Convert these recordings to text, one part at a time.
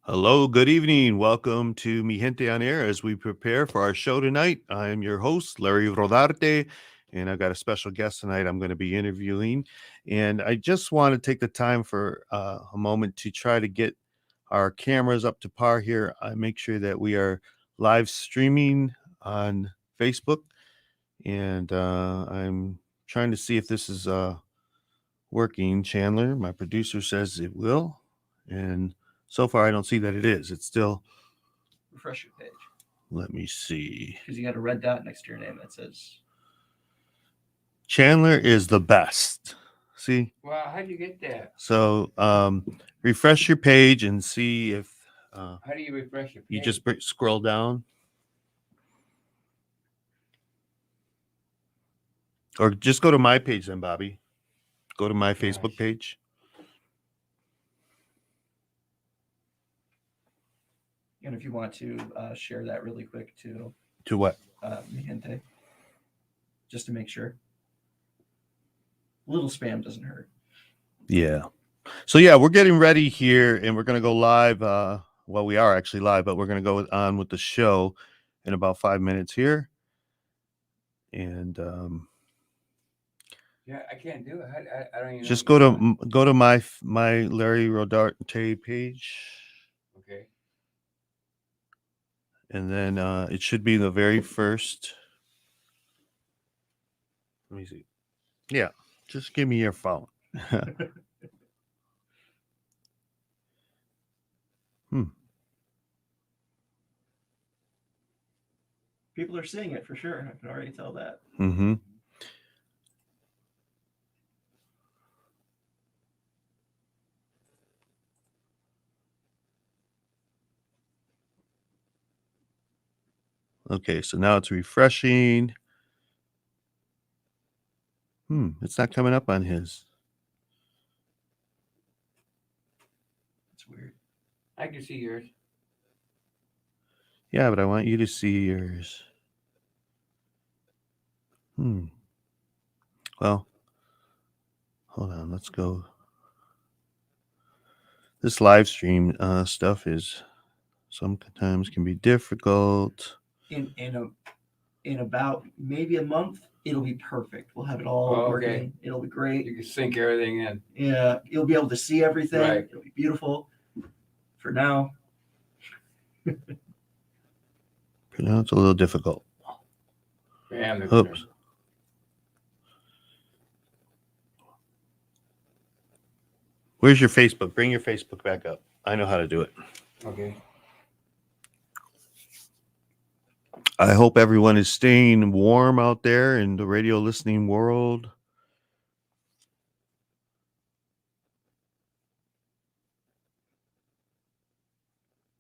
Hello, good evening. Welcome to Mi Gente On Air as we prepare for our show tonight. I am your host, Larry Rodarte, and I've got a special guest tonight I'm going to be interviewing. And I just want to take the time for a moment to try to get our cameras up to par here. I make sure that we are live streaming on Facebook, and I'm trying to see if this is working. Chandler, my producer, says it will, and so far I don't see that it is. It's still. Refresh your page Let me see. because you got a red dot next to your name that says Chandler is the best. See? Wow, how'd you get that? So refresh your page and see if How do you refresh your page? you just scroll down. Or just go to my page then, Bobby. Go to my Facebook page. and if you want to share that really quick To what? Mi Gente, just to make sure. A little spam doesn't hurt. Yeah. So yeah, we're getting ready here and we're going to go live. Well, we are actually live, but we're going to go on with the show in about 5 minutes here. And Yeah, I can't do it. I don't even. just know go to my Larry Rodarte page. Okay. And then it should be the very first. Let me see. Yeah, just give me your phone. People are seeing it for sure. I can already tell that. Mm-hmm. Okay, so now it's refreshing. It's not coming up on his. It's weird. I can see yours. Yeah, but I want you to see yours. Well, hold on. Let's go. This live stream stuff is sometimes can be difficult. In about maybe a month, it'll be perfect. We'll have it all working. It'll be great. You can sync everything in. Yeah, you'll be able to see everything. Right. It'll be beautiful. For now. For now, it's a little difficult. Oops. Where's your Facebook? Bring your Facebook back up. I know how to do it. Okay. I hope everyone is staying warm out there in the radio listening world.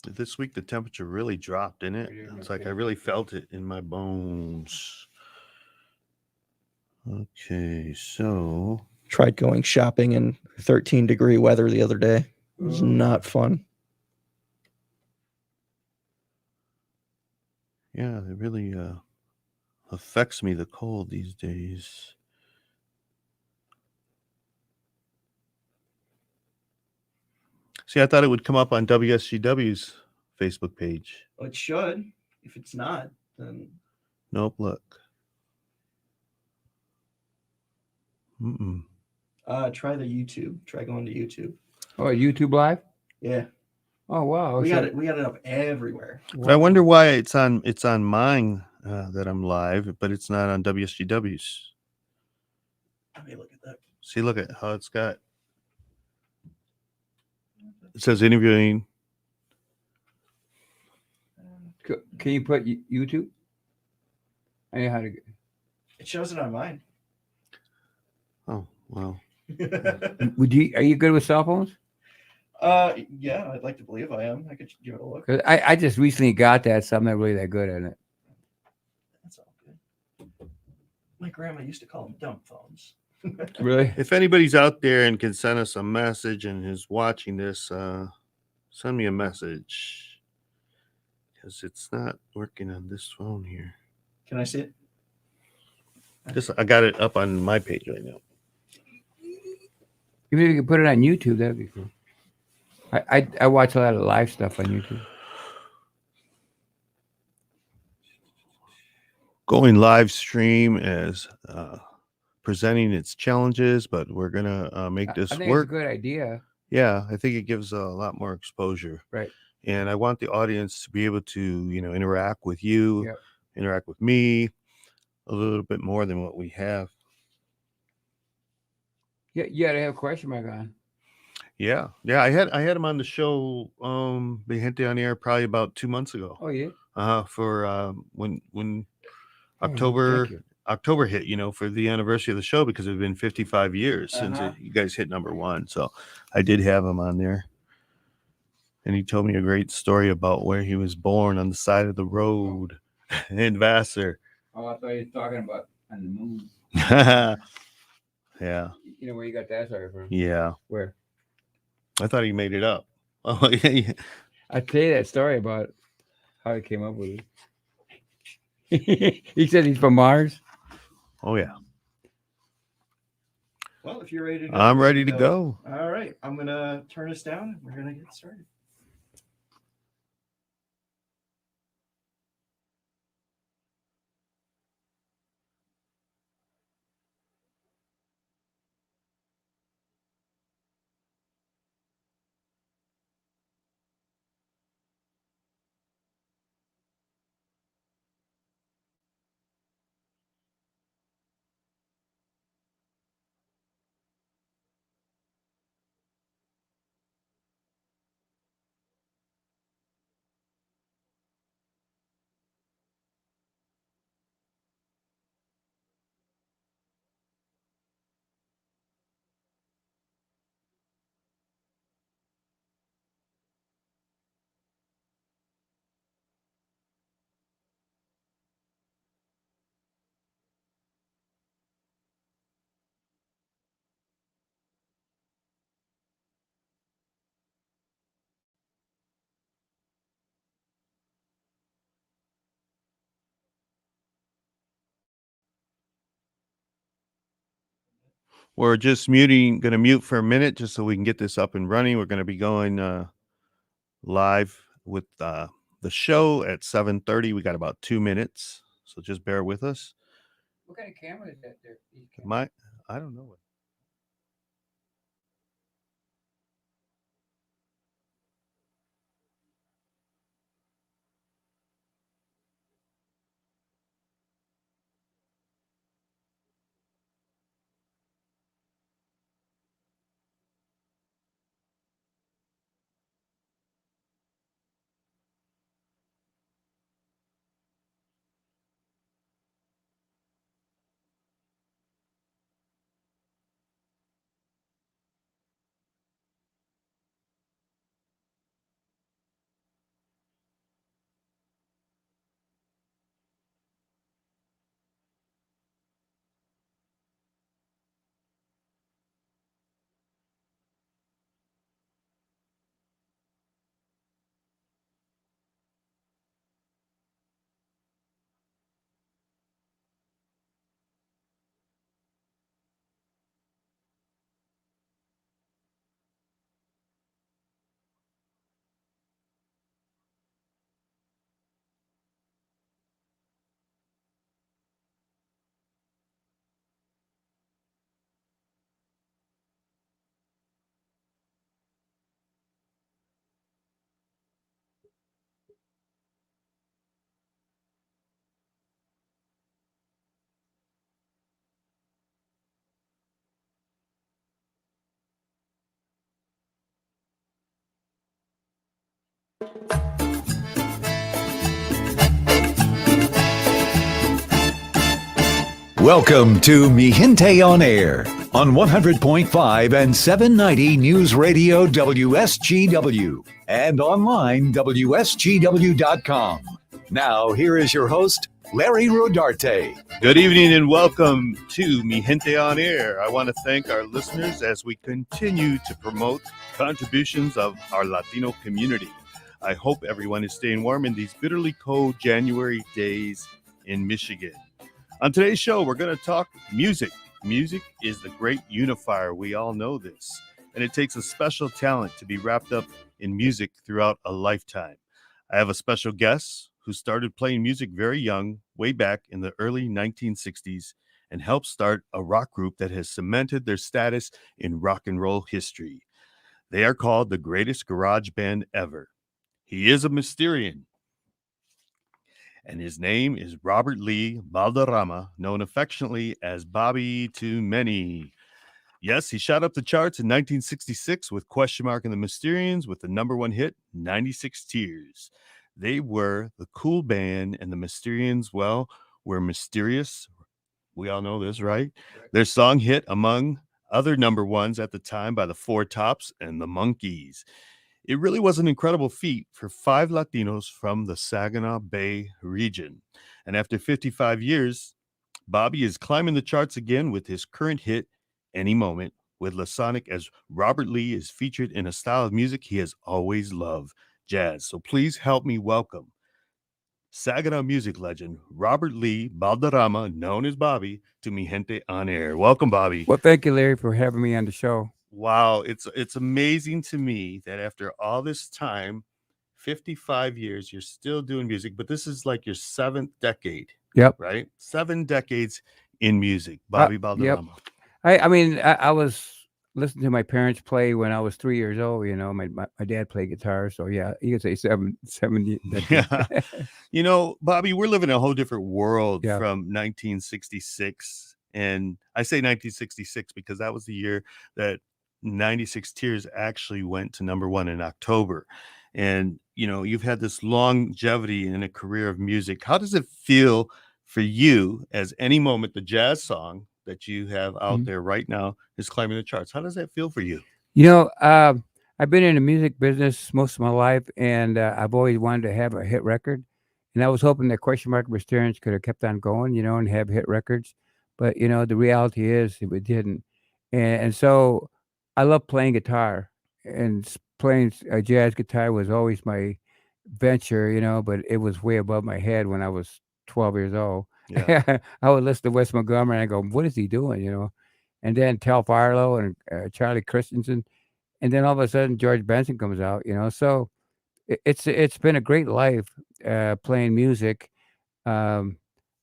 This week, the temperature really dropped, didn't it? It's like I really felt it in my bones. Okay, so. Tried going shopping in 13-degree weather the other day. It was not fun. Yeah, it really affects me, the cold these days. See, I thought it would come up on WSGW's Facebook page. Well, it should. If it's not, then... Nope, look. Try the YouTube. Try going to YouTube. Oh, YouTube Live? Yeah. Oh wow. We got it up everywhere. But I wonder why it's on mine that I'm live, but it's not on WSGW's. Let me look at that. See, look at how it's got. It says interviewing. Can you put YouTube? I know how to. It shows it on mine. Oh well. Would you? Are you good with cell phones? Yeah, I'd like to believe I am. I could give it a look. 'Cause I just recently got that, so I'm not really that good at it. That's all good. My grandma used to call them dumb phones. Really? If anybody's out there and can send us a message and is watching this, send me a message because it's not working on this phone here. Can I see it? I got it up on my page right now. Even if you could put it on YouTube, that'd be cool. I watch a lot of live stuff on YouTube. Going live stream as presenting its challenges, but we're gonna make this I think work. it's a good idea. Yeah, I think it gives a lot more exposure. Right. And I want the audience to be able to, interact with you, Yep. interact with me a little bit more than what we have. Yeah, you got to have a question mark on. Yeah. I had him on the show, the Gente on Air probably about 2 months ago. Oh yeah. For when Oh, October thank you. October hit, for the anniversary of the show, because it's been 55 years since Uh-huh. you guys hit number one. So I did have him on there. And he told me a great story about where he was born on the side of the road in Vassar. Oh, I thought you were talking about on the moon. Yeah. You know where you got that story from? Yeah. Where? I thought he made it up. Oh, yeah. I tell you that story about how he came up with it. He said he's from Mars. Oh, yeah. Well, if you're ready to go, I'm ready to go. All right. I'm going to turn us down. We're going to get started. We're just going to mute for a minute just so we can get this up and running. We're going to be going live with the show at 7:30. We got about 2 minutes. So just bear with us. What kind of camera is that there? I don't know. Welcome to Gente On Air on 100.5 and 790 News Radio WSGW and online WSGW.com. Now, here is your host, Larry Rodarte. Good evening and welcome to Mi Gente On Air. I want to thank our listeners as we continue to promote contributions of our Latino community. I hope everyone is staying warm in these bitterly cold January days in Michigan. On today's show, we're going to talk music. Music is the great unifier. We all know this. and it takes a special talent to be wrapped up in music throughout a lifetime. I have a special guest who started playing music very young, way back in the early 1960s, and helped start a rock group that has cemented their status in rock and roll history. They are called the greatest garage band ever. He is a Mysterian, and his name is Robert Lee Balderrama, known affectionately as Bobby to many. Yes, he shot up the charts in 1966 with Question Mark and the Mysterians with the #1 hit, 96 Tears. They were the cool band, and the Mysterians, well, were mysterious. We all know this, right? Their song hit among other #1s at the time by the Four Tops and the Monkees. It really was an incredible feat for 5 Latinos from the Saginaw Bay region. And after 55 years, Bobby is climbing the charts again with his current hit, Any Moment, with Lasonic, as Robert Lee is featured in a style of music he has always loved, jazz. So please help me welcome Saginaw music legend Robert Lee Balderrama, known as Bobby, to Mi Gente On Air. Welcome, Bobby. Well, thank you, Larry, for having me on the show. Wow, it's amazing to me that after all this time, 55 years, you're still doing music, but this is like your 7th decade. Yep. Right? 7 decades in music, Bobby Yep. Balderrama. I mean, I was listening to my parents play when I was 3 years old. You know, my dad played guitar, so yeah, you could say seven. Yeah. You know, Bobby, we're living in a whole different world Yeah. from 1966. And I say 1966 because that was the year that 96 Tears actually went to #1 in October. And, you know, you've had this longevity in a career of music. How does it feel for you as Any Moment, the jazz song that you have out Mhm. there right now, is climbing the charts? How does that feel for you? You know, I've been in the music business most of my life, and I've always wanted to have a hit record. And I was hoping that Question Mark Mysterians could have kept on going, you know, and have hit records. But, you know, the reality is it didn't. And so I love playing guitar, and playing jazz guitar was always my venture, you know, but it was way above my head when I was 12 years old. Yeah. I would listen to Wes Montgomery and I go, what is he doing, you know? And then Tel Farlow and Charlie Christensen, and then all of a sudden George Benson comes out, you know. So it's been a great life playing music. Um,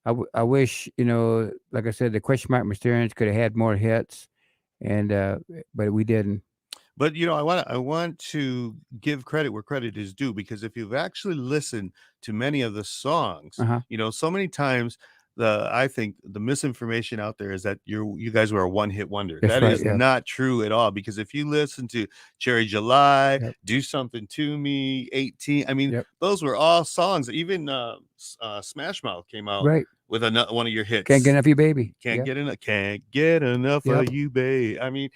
I wish, you know, like I said, the Question Mark Mysterians could have had more hits, and but we didn't. But you know, I want to give credit where credit is due, because if you've actually listened to many of the songs, Uh-huh. you know, so many times I think the misinformation out there is that you guys were a one-hit wonder. That's That right, is yeah. not true at all, because if you listen to Cherry July, Yep. Do Something to Me, 18, I mean, Yep. those were all songs that even Smash Mouth came out Right. with one of your hits. Can't get enough of you, baby. Can't Yeah. can't get enough Yep. of you, babe. I mean,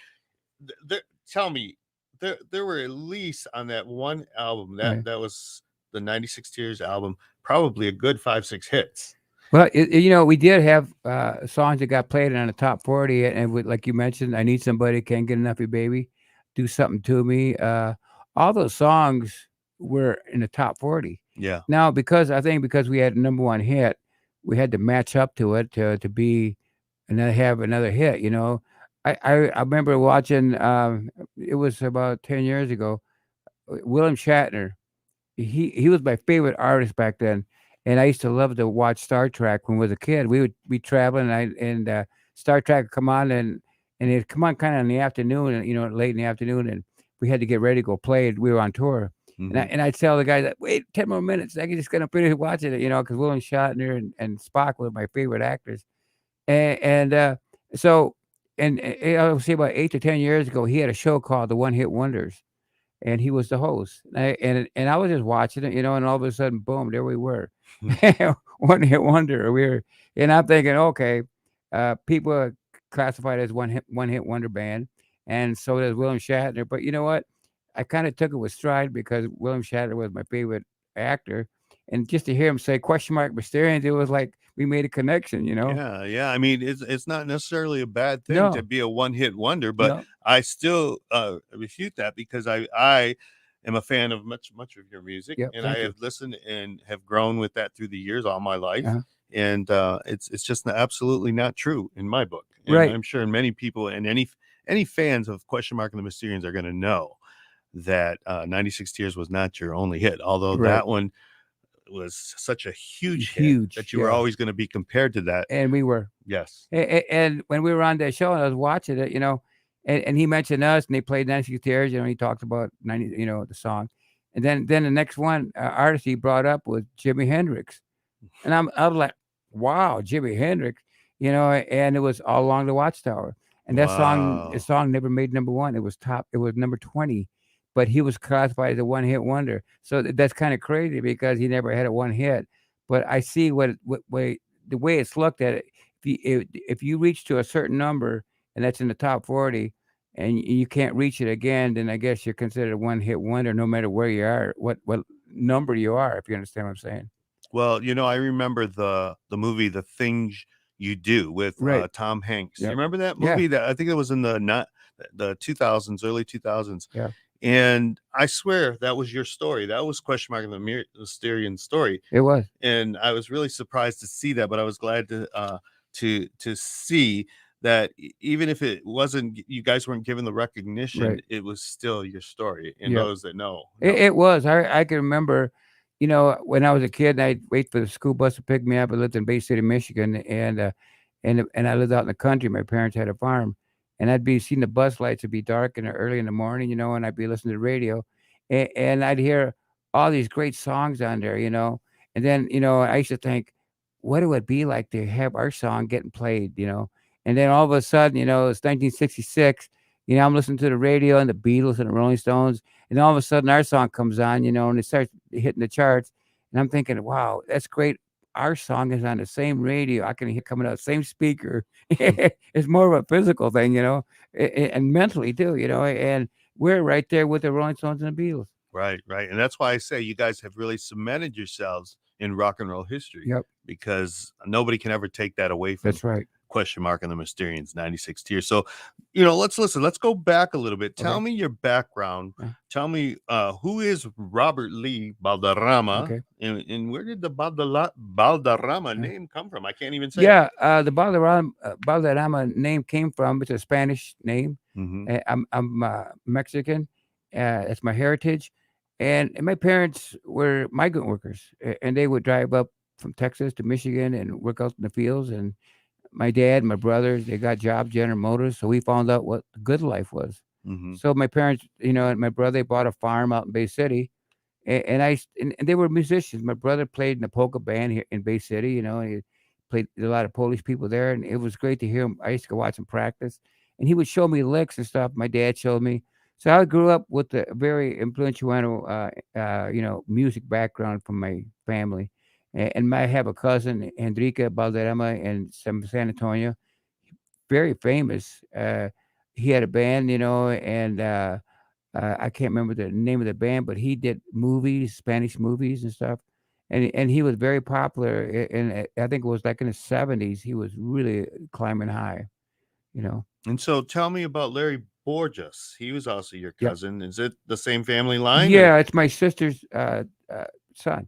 tell me, there were at least on that one album Right. that was the 96 Tears album, probably a good 5-6 hits. Well, you know, we did have songs that got played on the top 40, and like you mentioned, I Need Somebody, Can't Get Enough of You, Baby, Do Something to Me. All those songs were in the top 40. Yeah. Now, because we had #1 hit, we had to match up to it to be and then have another hit. You know, I remember watching. It was about 10 years ago. William Shatner. He was my favorite artist back then, and I used to love to watch Star Trek when I was a kid. We would be traveling, and Star Trek would come on, and it'd come on kind of in the afternoon, you know, late in the afternoon, and we had to get ready to go play it. We were on tour, Mhm. and I'd tell the guys that, wait 10 more minutes, I can just gonna finish watching it, you know, because William Shatner and Spock were my favorite actors, and so I would say about 8 to 10 years ago, he had a show called The One Hit Wonders, and he was the host. And I was just watching it, you know, and all of a sudden, boom, there we were, one hit wonder. And I'm thinking, okay, people are classified as one hit wonder band, and so does William Shatner. But you know what? I kind of took it with stride because William Shatner was my favorite actor, and just to hear him say Question Mark Mysterians, it was like we made a connection, you know? Yeah. I mean, it's not necessarily a bad thing No. to be a one-hit wonder, but No. I still refute that, because I am a fan of much of your music, Yep, and thank I you. have listened and have grown with that through the years, all my life. Uh-huh. And it's just absolutely not true in my book. And Right. I'm sure in many people, and any fans of Question Mark and the Mysterians are going to know that 96 Tears was not your only hit, although Right. that one was such a huge hit Huge, that you were yeah. always going to be compared to that. And we were. Yes. And when we were on that show and I was watching it, and he mentioned us and they played 96 Tears, he talked about 90, the song. And then the next one artist he brought up was Jimi Hendrix. And I was like, wow, Jimi Hendrix, and it was All Along the Watchtower. And that Wow. song never made number one. It was number 20, but he was classified as a one-hit wonder. So that's kind of crazy because he never had a one hit. But I see the way it's looked at it. If you reach to a certain number and that's in the top 40 and you can't reach it again, then I guess you're considered a one-hit wonder no matter where you are, what number you are, if you understand what I'm saying. Well, I remember the movie The Things You Do with Right. Tom Hanks. Yep. You remember that Yeah. movie? That I think it was in the 2000s, early 2000s. Yeah. And I swear that was your story. That was Question Mark and the Mysterian story. It was. And I was really surprised to see that, but I was glad to see that even if it wasn't, you guys weren't given the recognition, Right. it was still your story. And Yep. those that know. It was. I can remember, when I was a kid, I'd wait for the school bus to pick me up. I lived in Bay City, Michigan, and I lived out in the country. My parents had a farm, and I'd be seeing the bus lights would be dark and early in the morning, and I'd be listening to the radio, and I'd hear all these great songs on there, and then I used to think, what it would be like to have our song getting played, and then all of a sudden, it's 1966. I'm listening to the radio and the Beatles and the Rolling Stones. And all of a sudden our song comes on, and it starts hitting the charts. And I'm thinking, wow, that's great. Our song is on the same radio. I can hear coming out, same speaker. It's more of a physical thing, and mentally too, and we're right there with the Rolling Stones and the Beatles. Right. And that's why I say you guys have really cemented yourselves in rock and roll history. Yep. Because nobody can ever take that away from That's right. Question Mark and the Mysterians, 96 Tears. So, let's listen. Let's go back a little bit. Tell Okay. me your background. Yeah. Tell me who is Robert Lee Balderrama, Okay. and where did the Balderrama Yeah. name come from? I can't even say. Yeah, the Balderrama name came from, it's a Spanish name. Mm-hmm. I'm Mexican. That's my heritage. And my parents were migrant workers, and they would drive up from Texas to Michigan and work out in the fields. And my dad, my brothers, they got jobs, General Motors. So we found out what the good life was. Mm-hmm. So my parents, and my brother, they bought a farm out in Bay City. And they were musicians. My brother played in the polka band here in Bay City, and he played a lot of Polish people there. And it was great to hear him. I used to go watch him practice. And he would show me licks and stuff. My dad showed me. So I grew up with a very influential, music background from my family. And I have a cousin, Enrique Balderrama, in San Antonio, very famous. He had a band, and I can't remember the name of the band, but he did movies, Spanish movies and stuff. And he was very popular. And I think it was like in the 70s, he was really climbing high, And so tell me about Larry Borges. He was also your Yep. cousin. Is it the same family line? Yeah, it's my sister's son.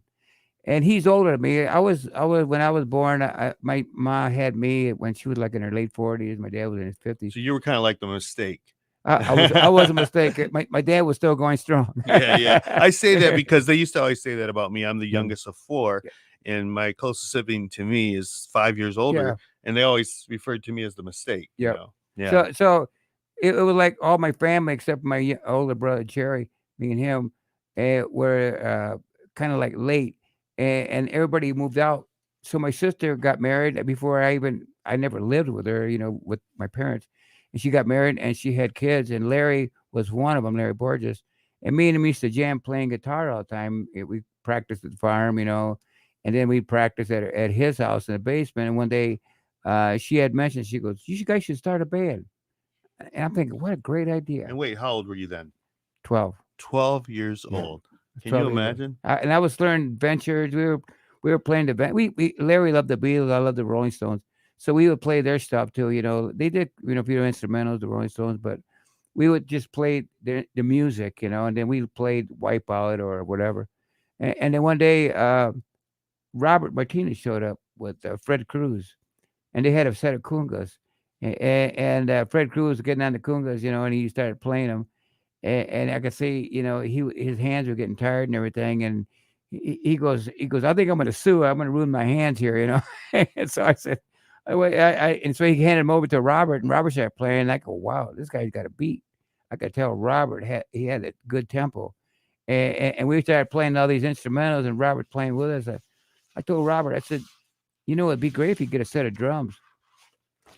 And he's older than me. I was when I was born. My mom had me when she was like in her late 40s. My dad was in his 50s. So you were kind of like the mistake. I was a mistake. My dad was still going strong. Yeah. I say that because they used to always say that about me. I'm the youngest of four, Yeah. and my closest sibling to me is 5 years older, Yeah. and they always referred to me as the mistake. Yep. Yeah. So it was like all my family except my older brother Jerry, me and him, were kind of like late, and everybody moved out. So my sister got married before I never lived with her, with my parents, and she got married and she had kids, and Larry was one of them, Larry Borges, and me and him used to jam playing guitar all the time. We practiced at the farm, and then we practiced at his house in the basement. And one day, she had mentioned, she goes, "You guys should start a band." And I'm thinking, what a great idea. And wait, how old were you then? 12. 12 years Yeah. old. Can 12 you years old. imagine? And I was learning ventures. We were playing the band. Larry loved the Beatles. I loved the Rolling Stones. So we would play their stuff too. They did, a few instrumentals, the Rolling Stones, but we would just play the music, and then we played Wipeout or whatever. And then one day, Robert Martinez showed up with Fred Cruz, and they had a set of congas. And Fred Cruz was getting on the congas, and he started playing them, and I could see, his hands were getting tired and everything, and he goes, I think I'm going to sue. I'm going to ruin my hands here. And so I said, and so he handed him over to Robert, and Robert started playing. And I go, wow, this guy's got a beat. I could tell Robert he had a good tempo, and we started playing all these instrumentals, and Robert playing with us. I told Robert, I said, it'd be great if you get a set of drums.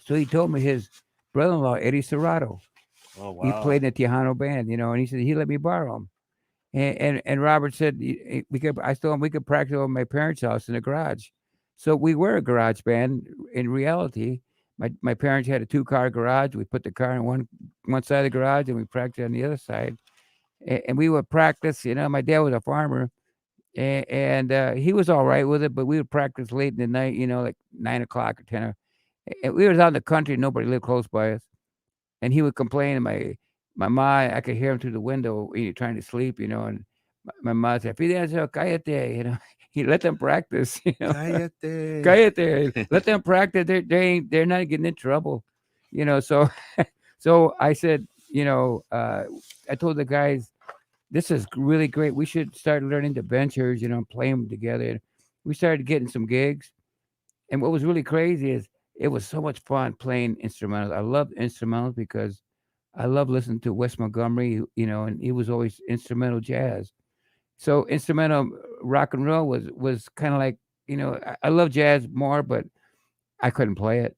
So he told me his brother-in-law, Eddie Serrato, Oh wow. he played in the Tejano band, and he said he let me borrow him. And Robert said we could. I told him we could practice over my parents' house in the garage. So we were a garage band in reality. My parents had a 2-car garage. We put the car in one side of the garage, and we practiced on the other side. And we would practice. My dad was a farmer, and he was all right with it. But we would practice late in the night. Like 9 o'clock or 10. And we was out in the country. Nobody lived close by us, and he would complain. And my ma, I could hear him through the window, trying to sleep. And my ma said, "Fidencio, cállate," he let them practice. Cállate. Cállate, let them practice. They're not getting in trouble. So so I said, I told the guys, this is really great. We should start learning the benchers, play them together. And we started getting some gigs. And what was really crazy is it was so much fun playing instrumentals. I loved instrumentals because I love listening to Wes Montgomery, and he was always instrumental jazz. So instrumental rock and roll was kind of like, I love jazz more, but I couldn't play it,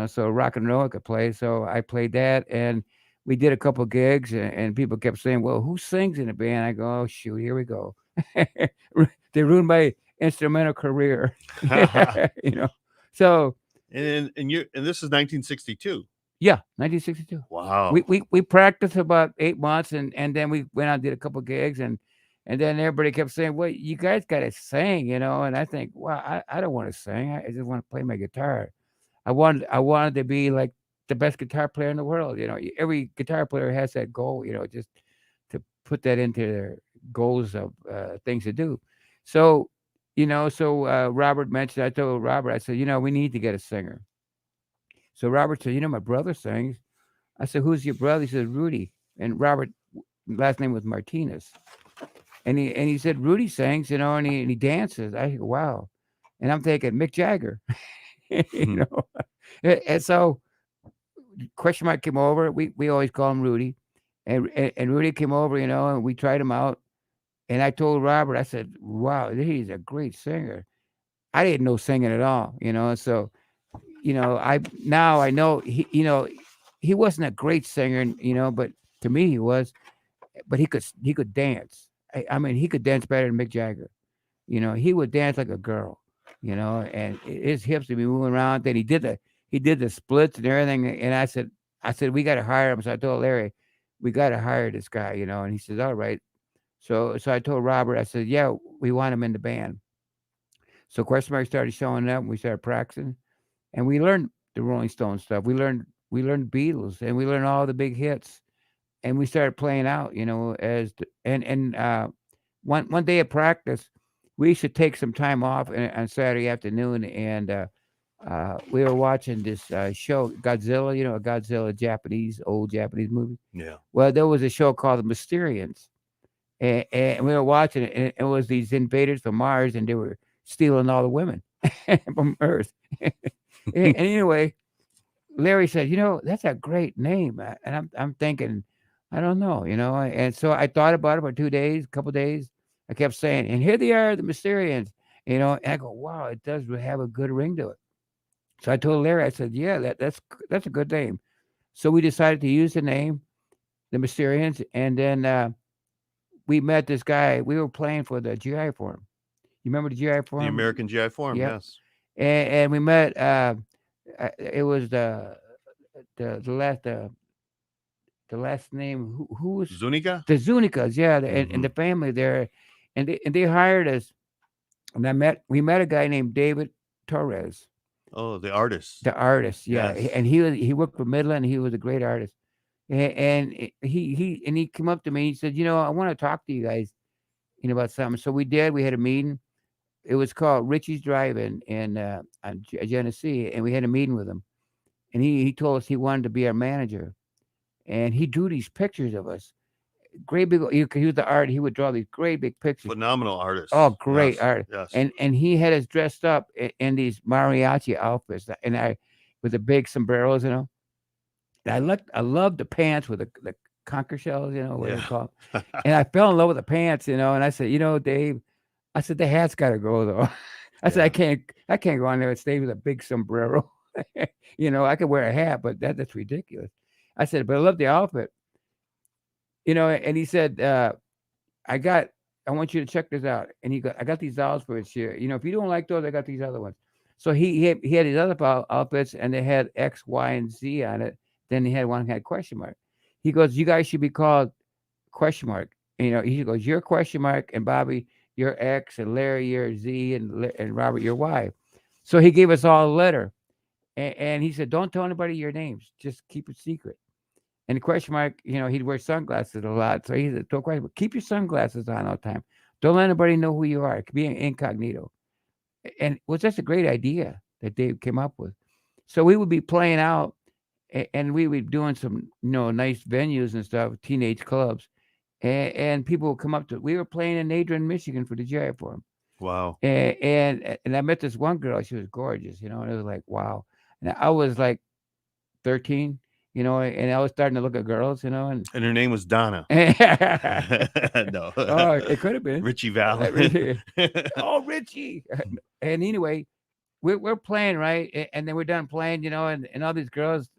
So rock and roll I could play, so I played that, and we did a couple gigs, and people kept saying, "Well, who sings in the band?" I go, "Oh shoot, here we go." They ruined my instrumental career, So and this is 1962. yeah, 1962. Wow. We practiced about 8 months, and then we went out and did a couple gigs, and then everybody kept saying, "Well, you guys got to sing," And I think, well, I don't want to sing. I just want to play my guitar. I wanted to be like the best guitar player in the world. Every guitar player has that goal. Just to put that into their goals of things to do. So, Robert mentioned. I told Robert, I said, we need to get a singer. So Robert said, my brother sings. I said, who's your brother? He said, Rudy. And Robert, last name was Martinez. And he said, Rudy sings, and he dances. I go, wow. And I'm thinking, Mick Jagger. And so question mark came over. We always call him Rudy. And Rudy came over, and we tried him out. And I told Robert, I said, wow, he's a great singer. I didn't know singing at all, So, I know he wasn't a great singer, but to me he was. But he could dance. I mean, he could dance better than Mick Jagger. He would dance like a girl. And his hips would be moving around. Then he did the splits and everything. And I said, we got to hire him. So I told Larry, we got to hire this guy. And he says, all right. So I told Robert, I said, yeah, we want him in the band. So question mark started showing up, and we started practicing, and we learned the Rolling Stones stuff. We learned Beatles, and we learned all the big hits, and we started playing out, one day of practice, we should take some time off on Saturday afternoon, and we were watching this show, Godzilla, a Godzilla old Japanese movie. Yeah. Well, there was a show called The Mysterians, and we were watching it, and it was these invaders from Mars, and they were stealing all the women from Earth. And anyway, Larry said, that's a great name. And I'm thinking, I don't know, And so I thought about it for 2 days, a couple of days. I kept saying, and here they are, the Mysterians, And I go, wow, it does have a good ring to it. So I told Larry, I said, yeah, that's a good name. So we decided to use the name, the Mysterians, and then we met this guy. We were playing for the GI Forum. You remember the GI Forum? The American GI Forum, Yep. yes. And we met. It was the last name. Who was Zuniga? the Zunicas? Yeah, and the family there, and they hired us. And we met a guy named David Torres. Oh, the artist. The artist, yeah. Yes. And he worked for Midland. He was a great artist. And he came up to me. He said, I want to talk to you guys, about something. So we did. We had a meeting. It was called Richie's Drive-In on Genesee, and we had a meeting with him. and he told us he wanted to be our manager, and he drew these pictures of us. Great big. He was the art. He would draw these great big pictures. Phenomenal artist. Oh, great Yes, art. yes. And he had us dressed up in these mariachi outfits, and I with the big sombreros, And I loved the pants with the conker shells, what they call. And I fell in love with the pants, And I said, Dave, I said the hat's got to go though. I said I can't go on there and stay with a big sombrero. I could wear a hat, but that's ridiculous. I said, but I love the outfit. And he said, I want you to check this out. And I got these dolls for this year. If you don't like those, I got these other ones. So he had these other outfits, and they had X, Y, and Z on it. Then he had one that had question mark. He goes, you guys should be called question mark. He goes, you're question mark, and Bobby, you're X, and Larry, you're Z, and Robert, you're Y. So he gave us all a letter. And he said, don't tell anybody your names. Just keep it secret. And the question mark, he'd wear sunglasses a lot. So he said, don't question, keep your sunglasses on all the time. Don't let anybody know who you are. It could be incognito. And it was just a great idea that Dave came up with. So we would be playing out, and we would be doing some, nice venues and stuff, teenage clubs. And people would come up to, we were playing in Adrian, Michigan for the GI Forum. Wow. And I met this one girl. She was gorgeous, and it was like, wow. And I was like 13, and I was starting to look at girls, and her name was Donna. No. Oh, it could have been Richie Valens. Oh, Richie. And anyway, we're playing, right? And then we're done playing, and all these girls,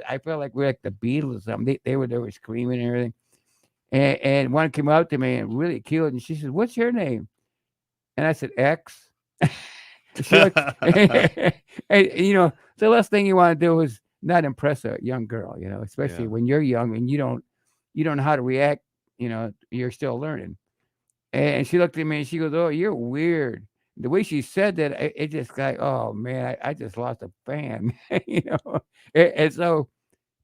I felt like we're like the Beatles or something. They were screaming and everything. And one came up to me and really cute, and she said, "What's your name?" And I said, "X." She looked, and the last thing you want to do is not impress a young girl, especially when you're young and you don't know how to react. You're still learning. And she looked at me and she goes, "Oh, you're weird." The way she said that, it just like, oh man, I just lost a fan, And so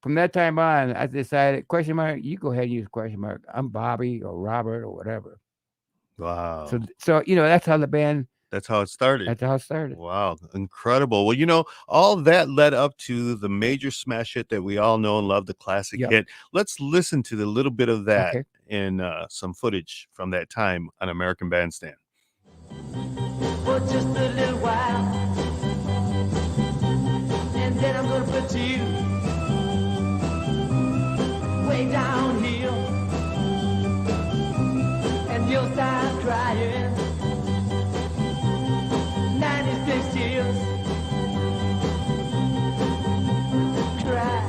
from that time on, I decided, question mark, you go ahead and use question mark. I'm Bobby or Robert or whatever. Wow. So that's how the band. That's how it started. That's how it started. Wow. Incredible. Well, all that led up to the major smash hit that we all know and love, the classic hit. Let's listen to the little bit of that in some footage from that time on American Bandstand. For just a little while, and then I'm gonna put you way down here, and you'll start crying. 96 years, cry,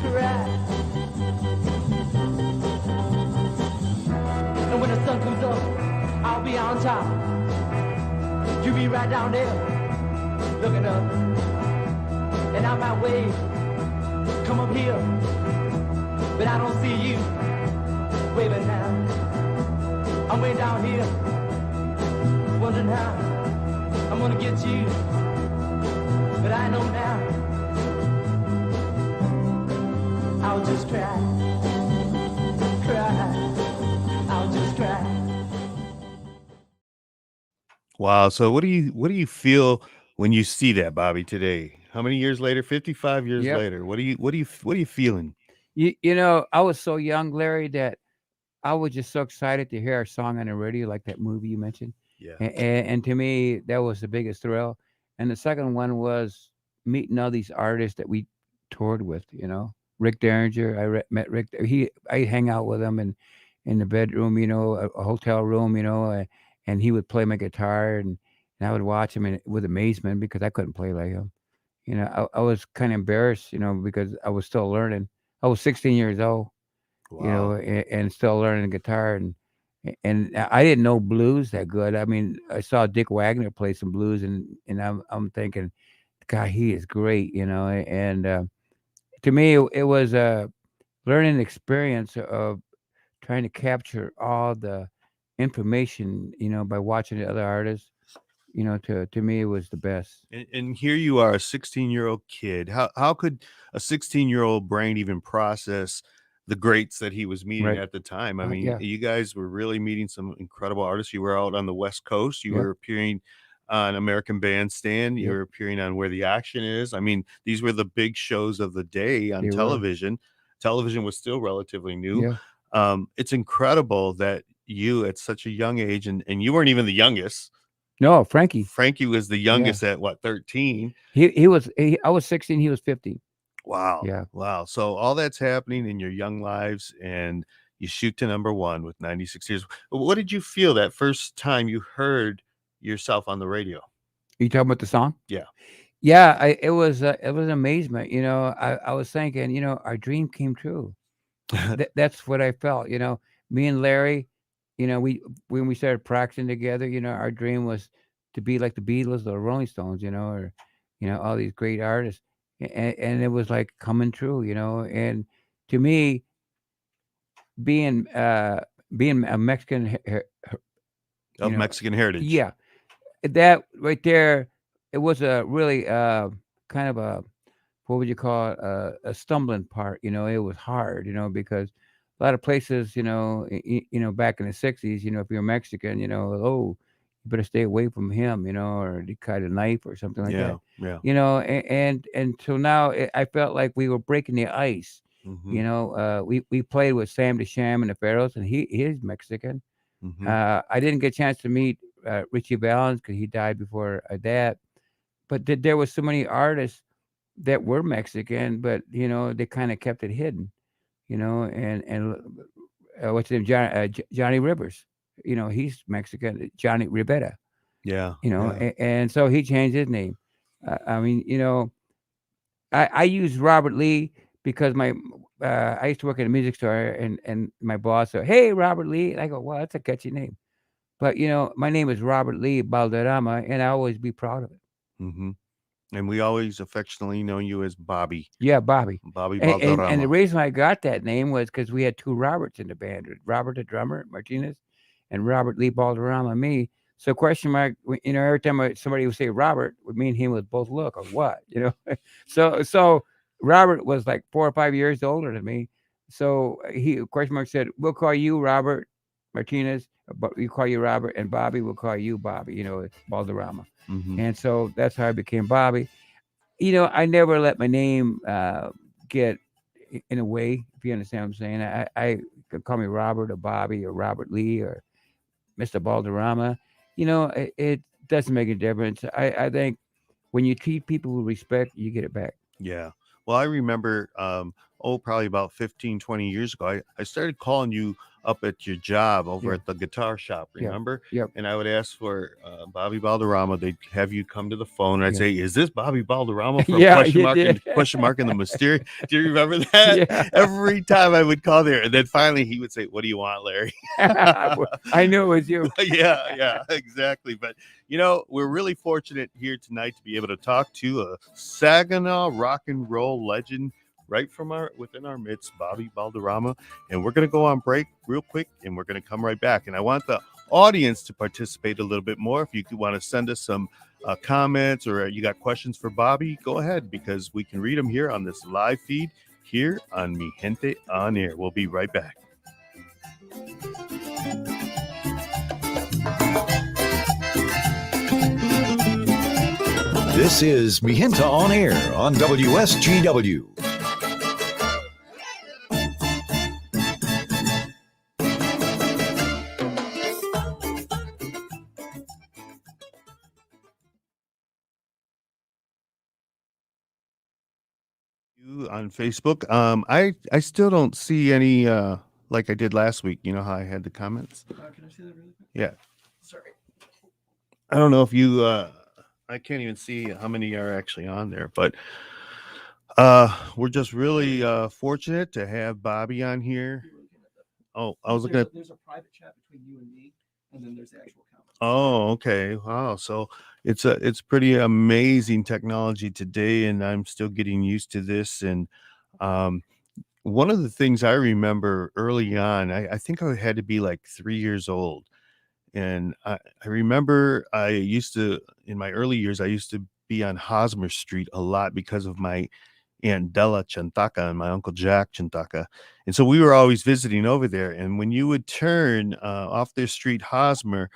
cry. And when the sun comes up, I'll be on top. You be right down there, looking up. And I might wave, come up here, but I don't see you waving now. I'm way down here, wondering how I'm gonna get you, but I know now I'll just cry, I'll just cry. Wow. So what do you feel when you see that, Bobby, today? How many years later? 55 years later. What are you feeling? I was so young, Larry, that I was just so excited to hear our song on the radio, like that movie you mentioned. Yeah. And to me, that was the biggest thrill. And the second one was meeting all these artists that we toured with. Rick Derringer. Met Rick. I hang out with him in the bedroom, a hotel room, and he would play my guitar, and I would watch him with amazement because I couldn't play like him. I was kind of embarrassed, because I was still learning. I was 16 years old. Wow. And still learning guitar, and I didn't know blues that good. I mean, I saw Dick Wagner play some blues, and I'm thinking, God, he is great, And to me, it was a learning experience of trying to capture all the information, by watching the other artists. To me, it was the best. And here you are, a 16-year-old kid. How could a 16-year-old brain even process the greats that he was meeting at the time? I mean, you guys were really meeting some incredible artists. You were out on the West Coast. You were appearing on American Bandstand. Yep. You're appearing on Where the Action Is. I mean, these were the big shows of the day on They were. television. Television was still relatively new. Yeah. It's incredible that you at such a young age, and you weren't even the youngest. No, Frankie. Frankie was the youngest at what, 13? I was 16, he was 15. Wow. Yeah. Wow. So all that's happening in your young lives, and you shoot to number one with 96 years. What did you feel that first time you heard yourself on the radio? You talking about the song? Yeah. Yeah, it was an amazement. I was thinking, our dream came true. That's what I felt. Me and Larry, when we started practicing together, our dream was to be like the Beatles or Rolling Stones, or all these great artists, and it was like coming true. And to me, being a Mexican, Of Mexican heritage. yeah, that right there, it was a really kind of a, what would you call it, a stumbling part. It was hard, because a lot of places, back in the 60s, if you're Mexican, oh, you better stay away from him, or they cut a knife or something like that. Yeah. And so now I felt like we were breaking the ice. Mhm. We played with Sam DeSham and the Pharaohs, and he's Mexican. Mhm. I didn't get a chance to meet Richie Valens because he died before that. But there was so many artists that were Mexican, but they kind of kept it hidden. And what's his name, Johnny Rivers. He's Mexican, Johnny Rivera. Yeah. And so he changed his name. I mean, I use Robert Lee because I used to work at a music store, and my boss said, "Hey, Robert Lee," and I go, "Well, that's a catchy name." But my name is Robert Lee Balderrama, and I always be proud of it. Mm-hmm. And we always affectionately know you as Bobby. Yeah, Bobby. Bobby And the Balderrama. reason I got that name was because we had two Roberts in the band, Robert the drummer, Martinez, and Robert Lee Balderrama, me. So question mark, every time somebody would say Robert, me and him would both look, or what, So Robert was like 4 or 5 years older than me. So he question mark said, "We'll call you Robert Martinez, but we call you Robert, and Bobby will call you Bobby, Balderrama." Mhm. And so that's how I became Bobby. I never let my name get in a way, if you understand what I'm saying. I could call me Robert or Bobby or Robert Lee or Mr. Balderrama. It doesn't make a difference. I think when you treat people with respect, you get it back. Yeah. Well, I remember, probably about 15, 20 years ago, I started calling you up at your job over Yeah. at the guitar shop, Yeah. remember? Yep. And I would ask for Bobby Balderrama. They'd have you come to the phone, and I'd Yeah. say, "Is this Bobby Balderrama from Yeah, question you mark did. and question mark in the Mysterians?" Do you remember that? Yeah. Every time I would call there, and then finally he would say, "What do you want, Larry?" I knew it was you. Yeah, exactly. But we're really fortunate here tonight to be able to talk to a Saginaw rock and roll legend right from within our midst, Bobby Balderrama. And we're going to go on break real quick, and we're going to come right back. And I want the audience to participate a little bit more. If you want to send us some comments, or you got questions for Bobby, go ahead, because we can read them here on this live feed here on Mi Gente On Air. We'll be right back. This is Mi Gente On Air on WSGW. You on Facebook. I still don't see any like I did last week. You know how I had the comments? Can I see that really quick? Yeah. Sorry. I don't know if you I can't even see how many are actually on there, but we're just really fortunate to have Bobby on here. You're looking at that. Oh, I was looking at There's a private chat between you and me, and then there's the actual comments. Oh, okay. Wow. So it's pretty amazing technology today, and I'm still getting used to this. And one of the things I remember early on, I think I had to be like 3 years old. And I remember in my early years, I used to be on Hosmer Street a lot because of my Aunt Della Chantaka and my Uncle Jack Chantaka. And so we were always visiting over there. And when you would turn off their street, Hosmer,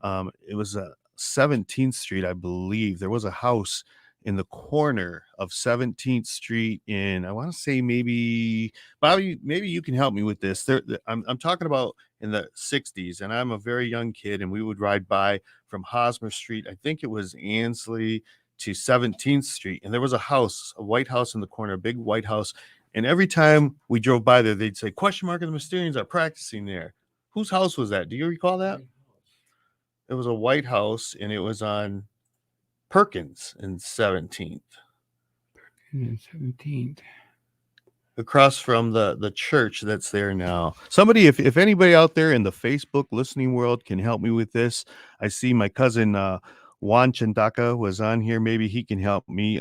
it was 17th Street, I believe. There was a house in the corner of 17th Street in, I want to say maybe, Bobby, maybe you can help me with this. I'm talking about in the 60s, and I'm a very young kid, and we would ride by from Hosmer Street. I think it was Ansley to 17th Street, and there was a house, a white house in the corner, a big white house. And every time we drove by there, they'd say, question mark, and the Mysterians are practicing there. Whose house was that? Do you recall that? It was a white house, and it was on Perkins and 17th. 17th. Across from the church that's there now. Somebody, if anybody out there in the Facebook listening world can help me with this, I see my cousin Juan Chandaka was on here. Maybe he can help me.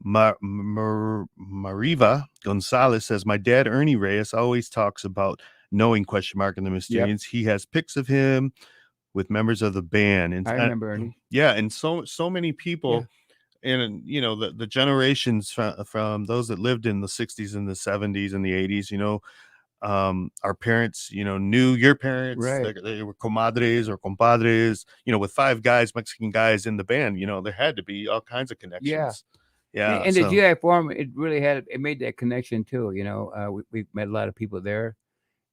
Mariva Gonzalez says, my dad Ernie Reyes always talks about knowing question mark and the Mysterians. He has pics of him with members of the band, and I remember Ernie. Yeah, and so many people. And you know, the generations from those that lived in the 60s and the 70s and the 80s, you know, our parents, you know, knew your parents. Right. They were comadres or compadres, you know, with 5 guys, Mexican guys in the band. You know, there had to be all kinds of connections. Yeah. And the GI Forum, it really made that connection too. You know, we met a lot of people there,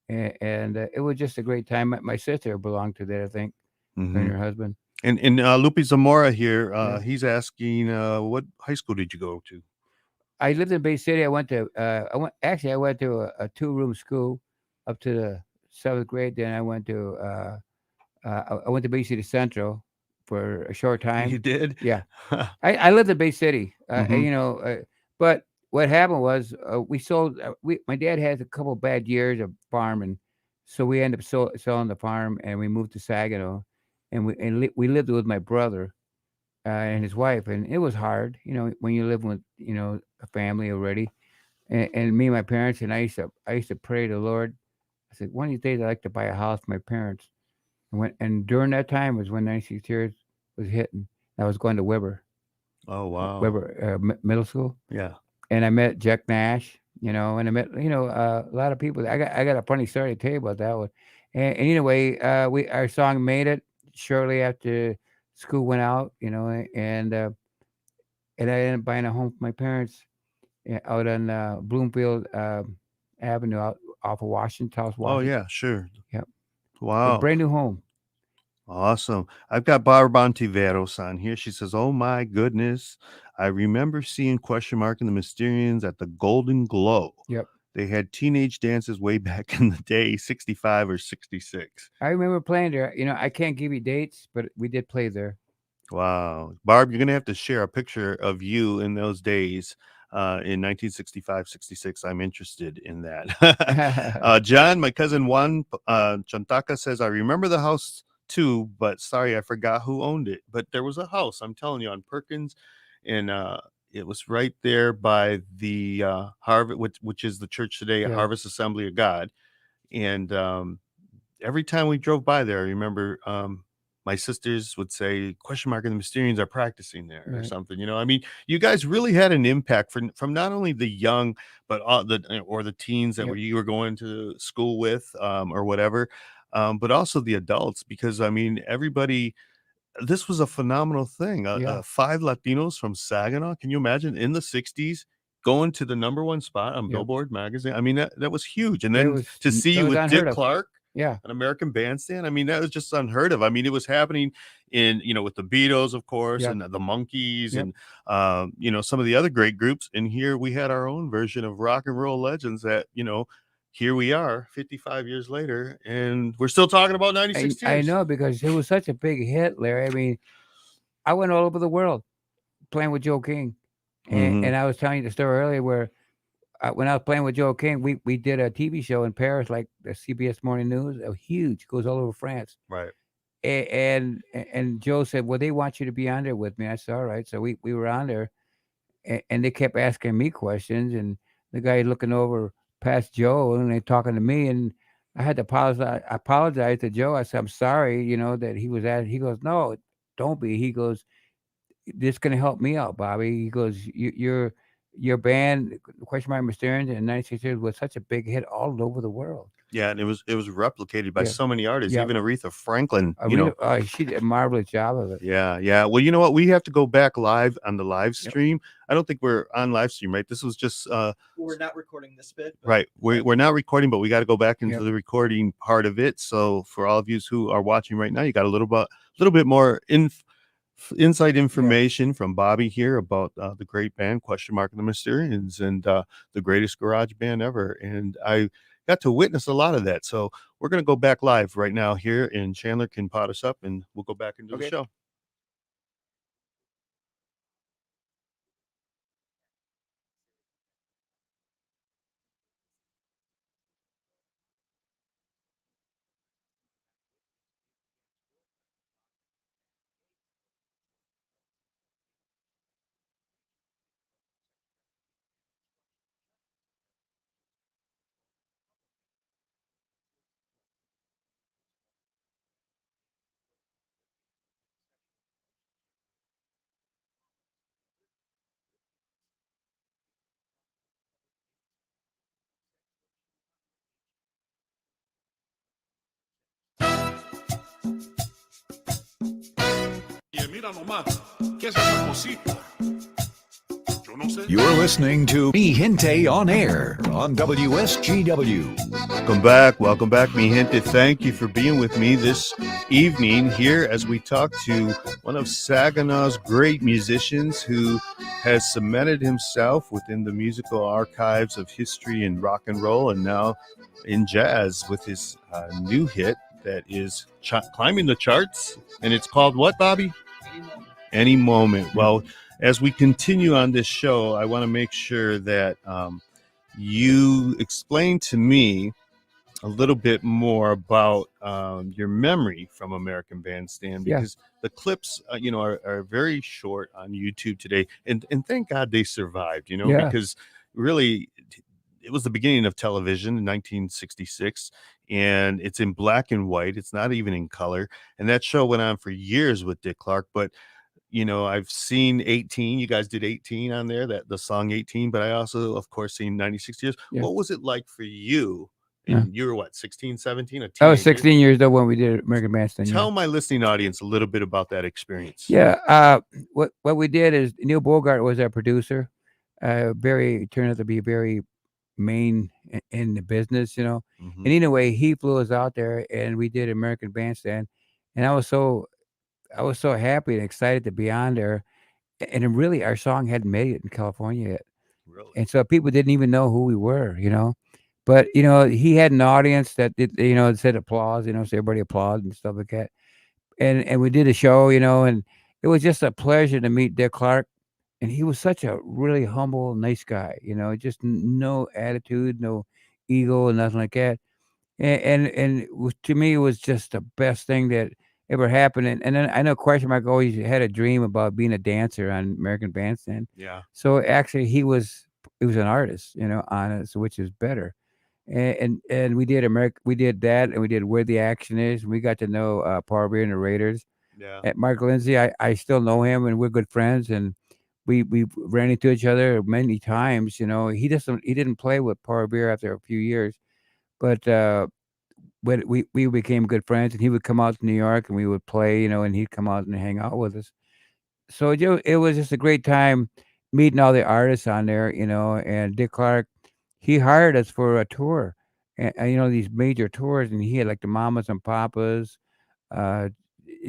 and it was just a great time. My sister belonged to that, I think, and her husband. And Lupe Zamora here, he's asking, what high school did you go to? I lived in Bay City. I went to I went to a 2-room school up to the 7th grade. Then I went to Bay City Central for a short time. You did? Yeah. I lived in Bay City. You know, but what happened was we sold. My dad had a couple of bad years of farming, so we ended up selling the farm, and we moved to Saginaw. And we lived with my brother and his wife, and it was hard, you know, when you live with, you know, a family already. And me and my parents, and I used to pray to the Lord. I said, one of these days I'd like to buy a house for my parents. And during that time was when 96 years was hitting. I was going to Weber. Oh wow. Weber middle school. Yeah. And I met Jack Nash, you know, and I met, you know, a lot of people. I got a funny story to tell you about that one. And anyway, our song made it shortly after school went out, you know, and I ended up buying a home for my parents out on Bloomfield Avenue, out off of Washington, Washington. Oh yeah, sure. Yep. Wow. A brand new home. Awesome. I've got Barbara Ontiveros on here. She says, oh my goodness, I remember seeing question mark and the Mysterians at the Golden Glow. Yep. They had teenage dances way back in the day, 65 or 66. I remember playing there. You know, I can't give you dates, but we did play there. Wow. Barb, you're going to have to share a picture of you in those days in 1965, 66. I'm interested in that. John, my cousin Juan Chantaka says, I remember the house too, but sorry, I forgot who owned it. But there was a house, I'm telling you, on Perkins, and it was right there by the Harvest, which is the church today, Harvest Assembly of God. And every time we drove by there, I remember my sisters would say, question mark and the Mysterians are practicing there or something. You know, I mean, you guys really had an impact from not only the young, but the teens that you were going to school with or whatever, but also the adults, because I mean, everybody. This was a phenomenal thing. 5 Latinos from Saginaw. Can you imagine in the 60s going to the #1 spot on Billboard magazine? I mean, that was huge. And then to see you with Dick Clark, an American Bandstand. I mean, that was just unheard of. I mean, it was happening in, you know, with the Beatles, of course, and the Monkees and, you know, some of the other great groups. And here we had our own version of rock and roll legends that, you know, here we are 55 years later, and we're still talking about 96 years. I know, because it was such a big hit, Larry. I mean, I went all over the world playing with Joe King. And I was telling you the story earlier where when I was playing with Joe King, we did a TV show in Paris, like the CBS Morning News, huge, goes all over France. Right. And Joe said, well, they want you to be on there with me. I said, all right. So we were on there, and they kept asking me questions, and the guy looking over past Joe, and they talking to me, and I had to apologize to Joe. I said, I'm sorry, you know, that he was at. He goes, no, don't be. He goes, this is going to help me out, Bobby. He goes, you're your band, Question Mark Mysterians, in '96 years was such a big hit all over the world. Yeah, and it was replicated by Yeah. so many artists, Yeah. even Aretha Franklin. She did a marvelous job of it. Yeah, yeah. Well, you know what? We have to go back live on the live Yep. stream. I don't think we're on live stream, right? This was just We're not recording this bit. But right. We're not recording, but we got to go back into Yep. the recording part of it. So for all of you who are watching right now, you got a little bit more inside information from Bobby here about the great band Question Mark and the Mysterians and the greatest garage band ever. And I got to witness a lot of that. So we're going to go back live right now here, and Chandler can pot us up, and we'll go back into the Okay. show. Mira nomás, ¿qué es esa cosita? Yo no sé. You're listening to Mi Gente On Air on WSGW. Welcome back, mi gente. Thank you for being with me this evening here as we talk to one of Saginaw's great musicians who has cemented himself within the musical archives of history and rock and roll, and now in jazz with his new hit that is climbing the charts. And it's called what, Bobby? Any Moment. Well, as we continue on this show, I want to make sure that you explain to me a little bit more about your memory from American Bandstand, because the clips, are very short on YouTube today, and thank God they survived, because really it was the beginning of television in 1966, and it's in black and white. It's not even in color, and that show went on for years with Dick Clark. But I've seen 18. You guys did 18 on there, that the song 18, but I also, of course, seen 96 years. Yeah. What was it like for you? And you were what, 16, 17? I was 16 years old when we did American Bandstand. Tell my listening audience a little bit about that experience. Yeah. What we did is Neil Bogart was our producer. Turned out to be very main in the business, Mhm. And anyway, he flew us out there, and we did American Bandstand, and I was so happy and excited to be on there. And it really, our song hadn't made it in California yet. Really? And so people didn't even know who we were, But he had an audience that said applause, so everybody applauded and stuff like that. And we did a show, and it was just a pleasure to meet Dick Clark. And he was such a really humble, nice guy, just no attitude, no ego, and nothing like that. To me, it was just the best thing that ever happened. And then I know Question Mark always had a dream about being a dancer on American Bandstand. Yeah. So actually, he was an artist, on it, so which is better. And we did we did that, and we did Where the Action Is. We got to know Paul Beer and the Raiders. Yeah. At Mark Lindsay, I still know him, and we're good friends, and we ran into each other many times. He didn't play with Paul Beer after a few years, but when we became good friends, and he would come out to New York, and we would play, and he'd come out and hang out with us. So it was just a great time meeting all the artists on there, and Dick Clark, he hired us for a tour, and these major tours, and he had like the Mamas and Papas, uh,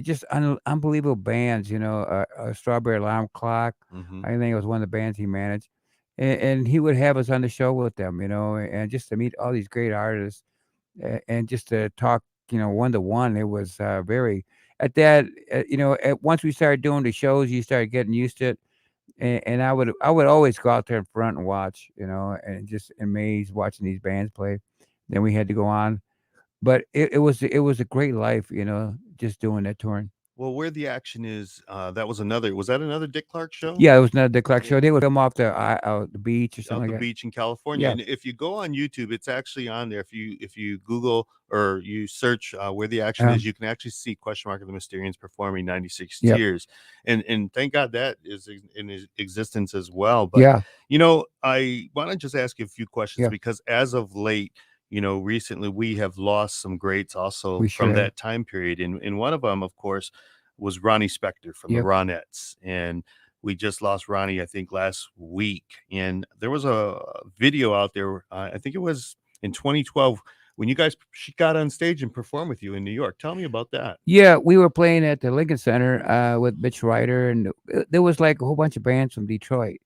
just unbelievable bands, Strawberry Alarm Clock. Mhm. I think it was one of the bands he managed, and he would have us on the show with them, and just to meet all these great artists, and just to talk, one to one. It was very at that, once we started doing the shows, you started getting used to it, and I would always go out there in front and watch, and just amazed watching these bands play. Then we had to go on, but it was a great life, just doing that touring. Well, where the action is, was that another Dick Clark show? Yeah, it was another Dick Clark show. They would film off the beach or Out something the like that. beach in California. Yeah. And if you go on YouTube, it's actually on there. If you Google or you search where the action is, you can actually see question mark of the Mysterians performing 96 Yep. Tears. And thank God that is in existence as well. But Yeah. I want to just ask you a few questions Yeah. because as of late, recently we have lost some greats also We from sure have. that time period. And one of them, of course, was Ronnie Spector from the Yep. Ronettes. And we just lost Ronnie, I think, last week. And there was a video out there, I think it was in 2012, when she got on stage and performed with you in New York. Tell me about that. Yeah, we were playing at the Lincoln Center with Mitch Ryder, and there was like a whole bunch of bands from Detroit.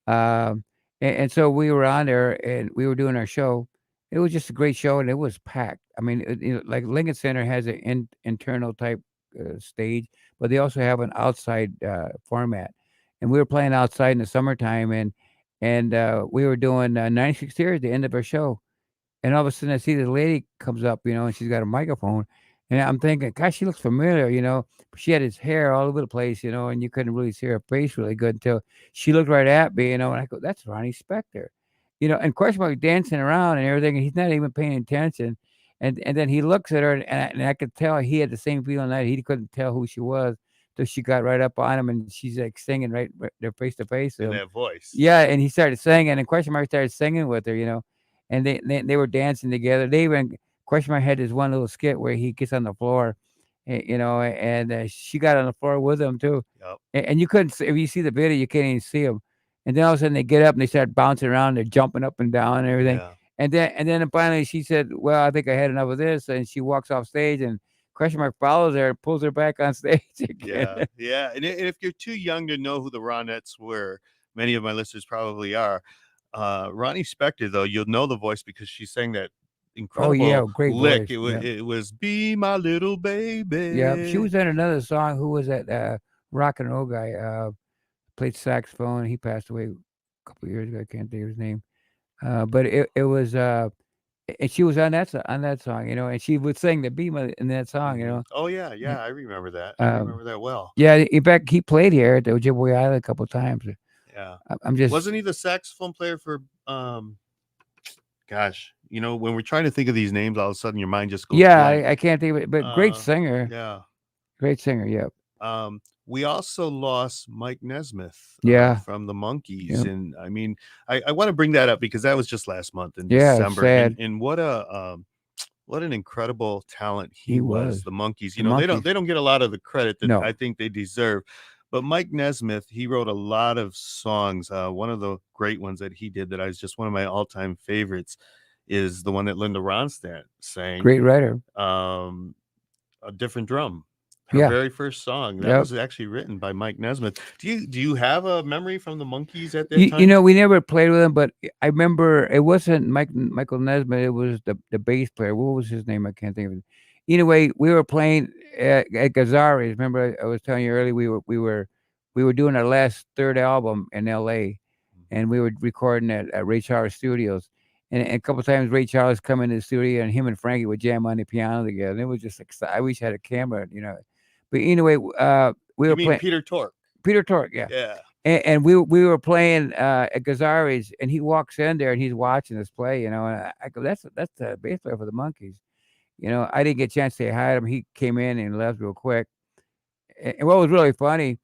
And so we were on there and we were doing our show. It was just a great show and it was packed. I mean, like Lincoln Center has an internal type stage, but they also have an outside format. And we were playing outside in the summertime, and we were doing 96 Tears at the end of our show. And all of a sudden, I see this lady comes up, and she's got a microphone. And I'm thinking, gosh, she looks familiar. She had his hair all over the place, and you couldn't really see her face really good until she looked right at me, and I go, that's Ronnie Spector. And question mark dancing around and everything, and he's not even paying attention. And then he looks at her, and I could tell he had the same feeling that he couldn't tell who she was. So she got right up on him, and she's like singing right there face to face. In that voice. Yeah, and he started singing, and question mark started singing with her. And they were dancing together. They even question mark had this one little skit where he gets on the floor, and she got on the floor with him too. Yep. And you couldn't see, if you see the video, you can't even see them. And then all of a sudden they get up and they start bouncing around. They're jumping up and down and everything. Yeah. And then finally she said, "Well, I think I had enough of this," and she walks off stage and question mark follows her and pulls her back on stage again. Yeah. And if you're too young to know who the Ronettes were, many of my listeners probably are. Ronnie Spector, though, you'll know the voice because she sang that incredible Great lick. voice. It was "Be My Little Baby." Yeah, she was in another song. Who was that? Rock and roll guy. Played saxophone. He passed away a couple of years ago. I can't think of his name. But it was and she was on that song, and she would sing the beat in that song. Oh yeah, I remember that. I remember that well. Yeah, in fact, he played here at the Ojibwe Island a couple of times. Yeah, I'm just wasn't he the saxophone player for? Gosh, when we're trying to think of these names, all of a sudden your mind just goes. Yeah, blank. I can't think of it, but great singer. Yeah, great singer. Yep. We also lost Mike Nesmith from the Monkees. Yep. And I mean, I want to bring that up because that was just last month in Yeah, December. sad. And what an incredible talent he was. The Monkees. The Monkees. They don't get a lot of the credit that No. I think they deserve. But Mike Nesmith, he wrote a lot of songs. One of the great ones that he did that I was just one of my all-time favorites is the one that Linda Ronstadt sang. Great writer. A Different Drum. Her very first song that was actually written by Mike Nesmith. Do you have a memory from the Monkees at that time? We never played with him, but I remember it wasn't Michael Nesmith. It was the bass player. What was his name? I can't think of it. Anyway, we were playing at Gazzari's. Remember, I was telling you earlier we were doing our last third album in L.A. and we were recording at Ray Charles Studios. And a couple of times Ray Charles come into the studio and him and Frankie would jam on the piano together. And it was just I wish I had a camera, But anyway, we were playing Peter Tork. Peter Tork, yeah. Yeah. And we were playing at Gazzari's, and he walks in there and he's watching us play, and I go, that's the bass player for the Monkees. I didn't get a chance to say hi to him. He came in and left real quick. And what was really funny,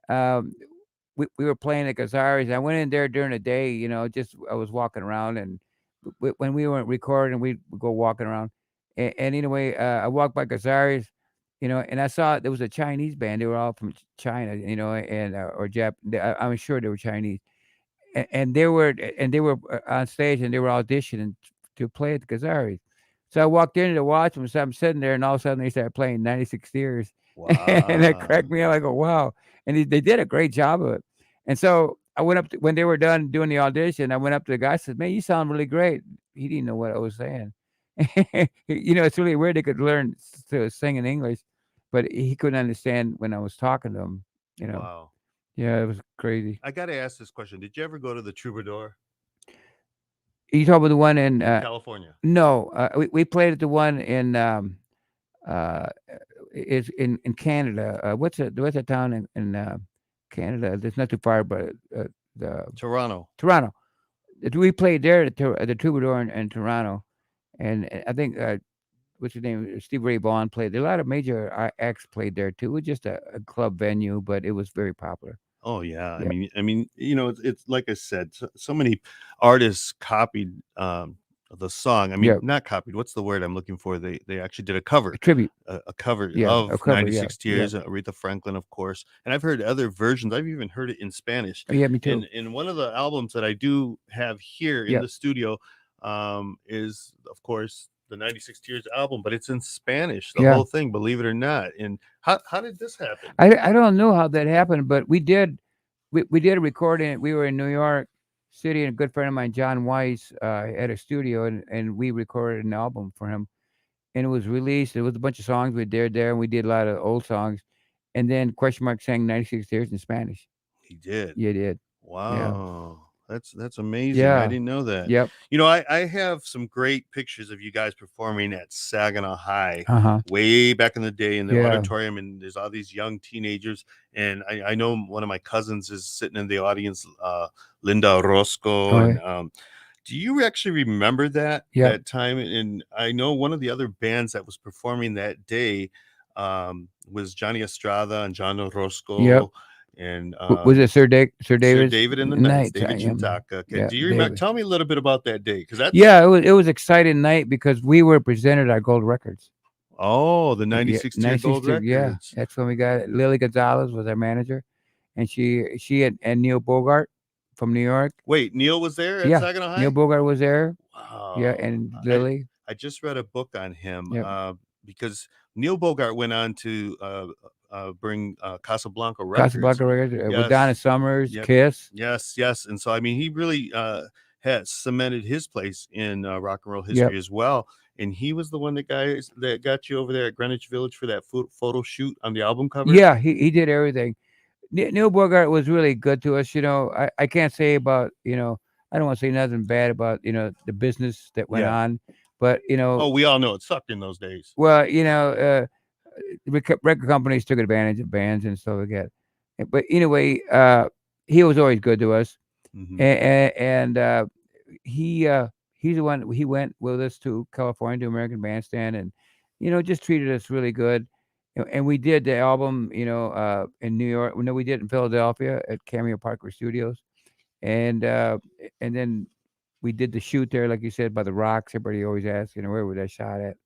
we were playing at Gazzari's. I went in there during the day, just I was walking around, and when we weren't recording, we'd go walking around. And anyway, I walked by Gazzari's, and I saw there was a Chinese band. They were all from China, and or Jap. I'm sure they were Chinese, and they were on stage and they were auditioning to play at the Gazzari's. So I walked in to watch them. So I'm sitting there, and all of a sudden they started playing 96 Tears. Wow. And that cracked me up. I go, wow. And they did a great job of it. And so I went up when they were done doing the audition. I went up to the guy and said, "Man, you sound really great." He didn't know what I was saying. It's really weird they could learn to sing in English, but he couldn't understand when I was talking to him. Wow. Yeah, it was crazy. I got to ask this question. Did you ever go to the Troubadour? You talking about the one in California? No, we played at the one in is in Canada. What's a town in Canada? That's not too far, but the Toronto. Toronto. We played there at the Troubadour in Toronto, and I think what's his name? Steve Ray Vaughan played. There. A lot of major acts played there too. It was just a club venue, but it was very popular. Oh yeah. Yeah. I mean, it's like I said, so many artists copied the song. I mean, Yeah. not copied. What's the word I'm looking for? They actually did a cover, A tribute. a cover Yeah, of a cover, 96 yeah, Tears, Aretha Franklin, of course. And I've heard other versions. I've even heard it in Spanish. Oh, yeah, me too. And one of the albums that I do have here in Yeah. the studio is, of course, the 96 Tears album, but it's in Spanish, the Yeah. whole thing, believe it or not. And how did this happen? I don't know how that happened, but we did a recording. We were in New York City, and a good friend of mine, John Weiss, had a studio, and we recorded an album for him, and it was released. It was a bunch of songs we did there, and we did a lot of old songs, and then Question Mark sang 96 Tears in Spanish. He did. Yeah, did. Wow. That's amazing. I Yeah. didn't know that. Yep. I have some great pictures of you guys performing at Saginaw High Uh-huh. way back in the day in the Yeah. auditorium, and there's all these young teenagers. And I know one of my cousins is sitting in the audience, Linda Orozco. Oh, And do you actually remember that Yeah. that time? And I know one of the other bands that was performing that day was Johnny Estrada and John Orozco. Yep. And Was it Sir Sir David? David and the Knights, Knights, David Chintaka. Okay. yeah, Do you remember? David. Tell me a little bit about that day, because that's Yeah, it was exciting night because we were presented our gold records. the Yeah, 96 Tier 96 Gold too, yeah. records. That's when we got it. Lily Gonzalez was our manager, and she and Neil Bogart from New York. Wait, Neil was there at Yeah, Saginaw High? Neil Bogart was there. Wow. Yeah, and Lily. I just read a book on him Yep. because Neil Bogart went on to bring Casablanca Records. Casablanca Records with Yes. Donna Summers, Yep. Kiss. Yes. And so, I mean, he really has cemented his place in rock and roll history as well. And he was the one that got you over there at Greenwich Village for that photo shoot on the album cover. Yeah, he did everything. Neil Bogart was really good to us. I can't say about, I don't want to say nothing bad about, the business that went Yeah. on, but, Oh, we all know it sucked in those days. well, record companies took advantage of bands and stuff like that. But anyway, he was always good to us. Mhm. And he's the one. He went with us to California to American Bandstand, and just treated us really good. And we did the album, in New York. No, we did it in Philadelphia at Cameo Parker Studios, and then we did the shoot there, like you said, by the rocks. Everybody always asks, where was that shot at?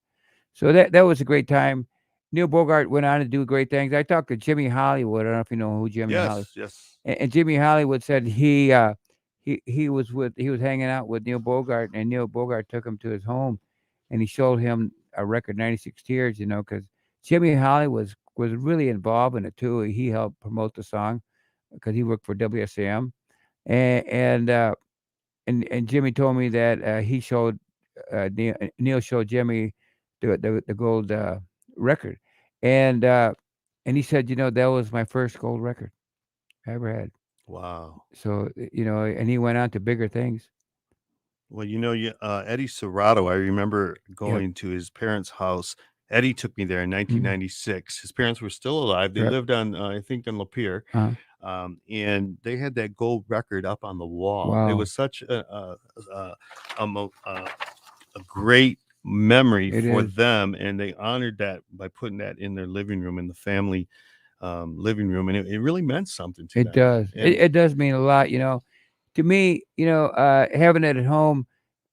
So that was a great time. Neil Bogart went on to do great things. I talked to Jimmy Hollywood. I don't know if you know who Jimmy Hollywood. Yes. And Jimmy Hollywood said he was hanging out with Neil Bogart, and Neil Bogart took him to his home, and he showed him a record, 96 Tears, because Jimmy Hollywood was really involved in it too. He helped promote the song because he worked for WSAM, and Jimmy told me that he showed Neil showed Jimmy the gold record, and he said, that was my first gold record I ever had. Wow. So, and he went on to bigger things. Well, Eddie Serrato, I remember going to his parents' house. Eddie took me there in 1996. His parents were still alive. They Yep. lived on, I think, in Lapeer. And they had that gold record up on the wall. It Wow. was such a great memory It for is. them, and they honored that by putting that in their living room, in the family living room, and it really meant something to them. It does. And It does mean a lot, to me, having it at home.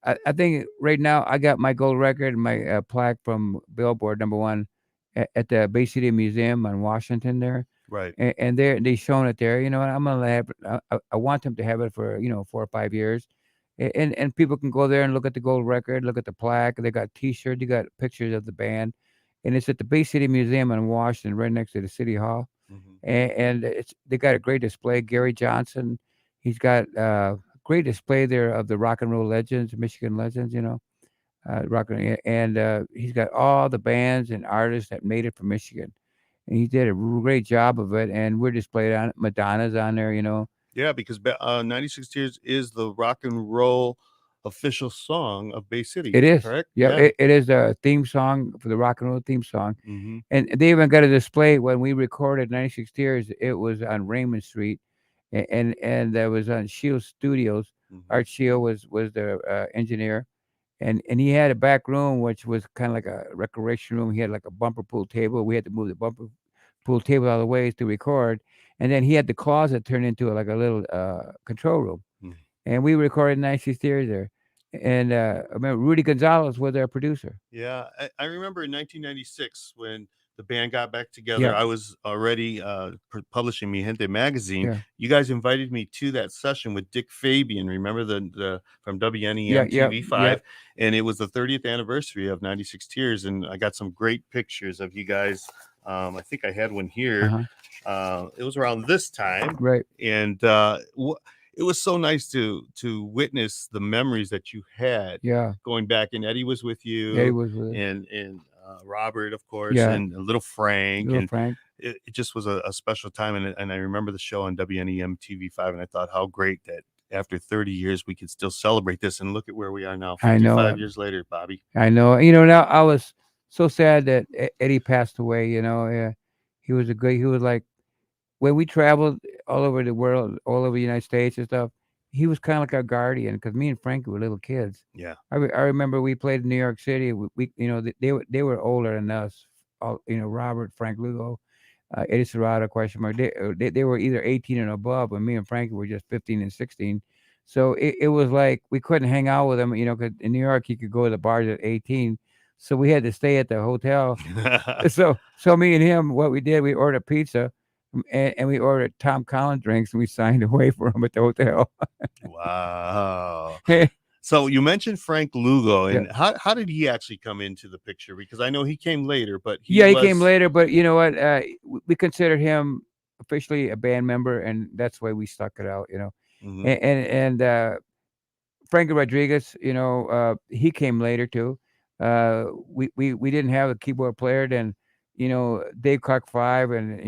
I think right now I got my gold record and my plaque from Billboard #1 at the Bay City Museum on Washington there. right. And they shown it there. I'm gonna have it. I want them to have it for 4 or 5 years, and people can go there and look at the gold record, look at the plaque. They got T-shirts, you got pictures of the band, and it's at the Bay City Museum in Washington, right next to the City Hall. Mhm. And they got a great display. Gary Johnson, he's got a great display there of the rock and roll legends, Michigan legends. And he's got all the bands and artists that made it from Michigan. And he did a great job of it, and we're displayed on it. Madonna's on there. Yeah, because 96 Tears is the rock and roll official song of Bay City. It is. Correct? Yeah, it is a theme song for the rock and roll theme song. Hmm. And they even got a display when we recorded 96 Tears. It was on Raymond Street, and that was on Shield Studios. Art Shield was the engineer, and he had a back room which was kind of like a recreation room. He had like a bumper pool table. We had to move the bumper pool table out of the way to record, and then he had the closet turned into like a little control room, and we recorded 96 Tears there. And I remember Rudy Gonzalez was our producer. Yeah, I remember in 1996 when the band got back together. Yeah. I was already publishing Mi Gente magazine. Yeah. You guys invited me to that session with Dick Fabian. Remember the from WNEM Yeah, TV5, and it was the 30th anniversary of 96 Tears, and I got some great pictures of you guys. I think I had one here. It was around this time, Right. and it was so nice to witness the memories that you had. Yeah. Going back, and Eddie was with you. Eddie was with us. and Robert, of course, Yeah. and little Frank. Little and Frank. It just was a special time. And I remember the show on WNEM TV5, and I thought how great that after 30 years we could still celebrate this. And look at where we are now, I 55 know. years later, Bobby. I know. Now I was so sad that Eddie passed away. He was he was like, when we traveled all over the world, all over the United States and stuff, he was kind of like our guardian because me and Frankie were little kids. Yeah. I remember we played in New York City. They were older than us. Robert, Frank Lugo, Eddie Serrata, question mark. They were either 18 and above, and me and Frankie were just 15 and 16. So it was like we couldn't hang out with him, because in New York you could go to the bars at 18. So we had to stay at the hotel. So me and him, what we did, we ordered pizza. And we ordered Tom Collins drinks, and we signed away for him at the hotel. Wow. So you mentioned Frank Lugo, and how did he actually come into the picture? Because I know he came later, but he came later. But you know what? We considered him officially a band member, and that's why we stuck it out. Mhm. And Frankie Rodriguez, he came later too. We didn't have a keyboard player then. Dave Clark 5 and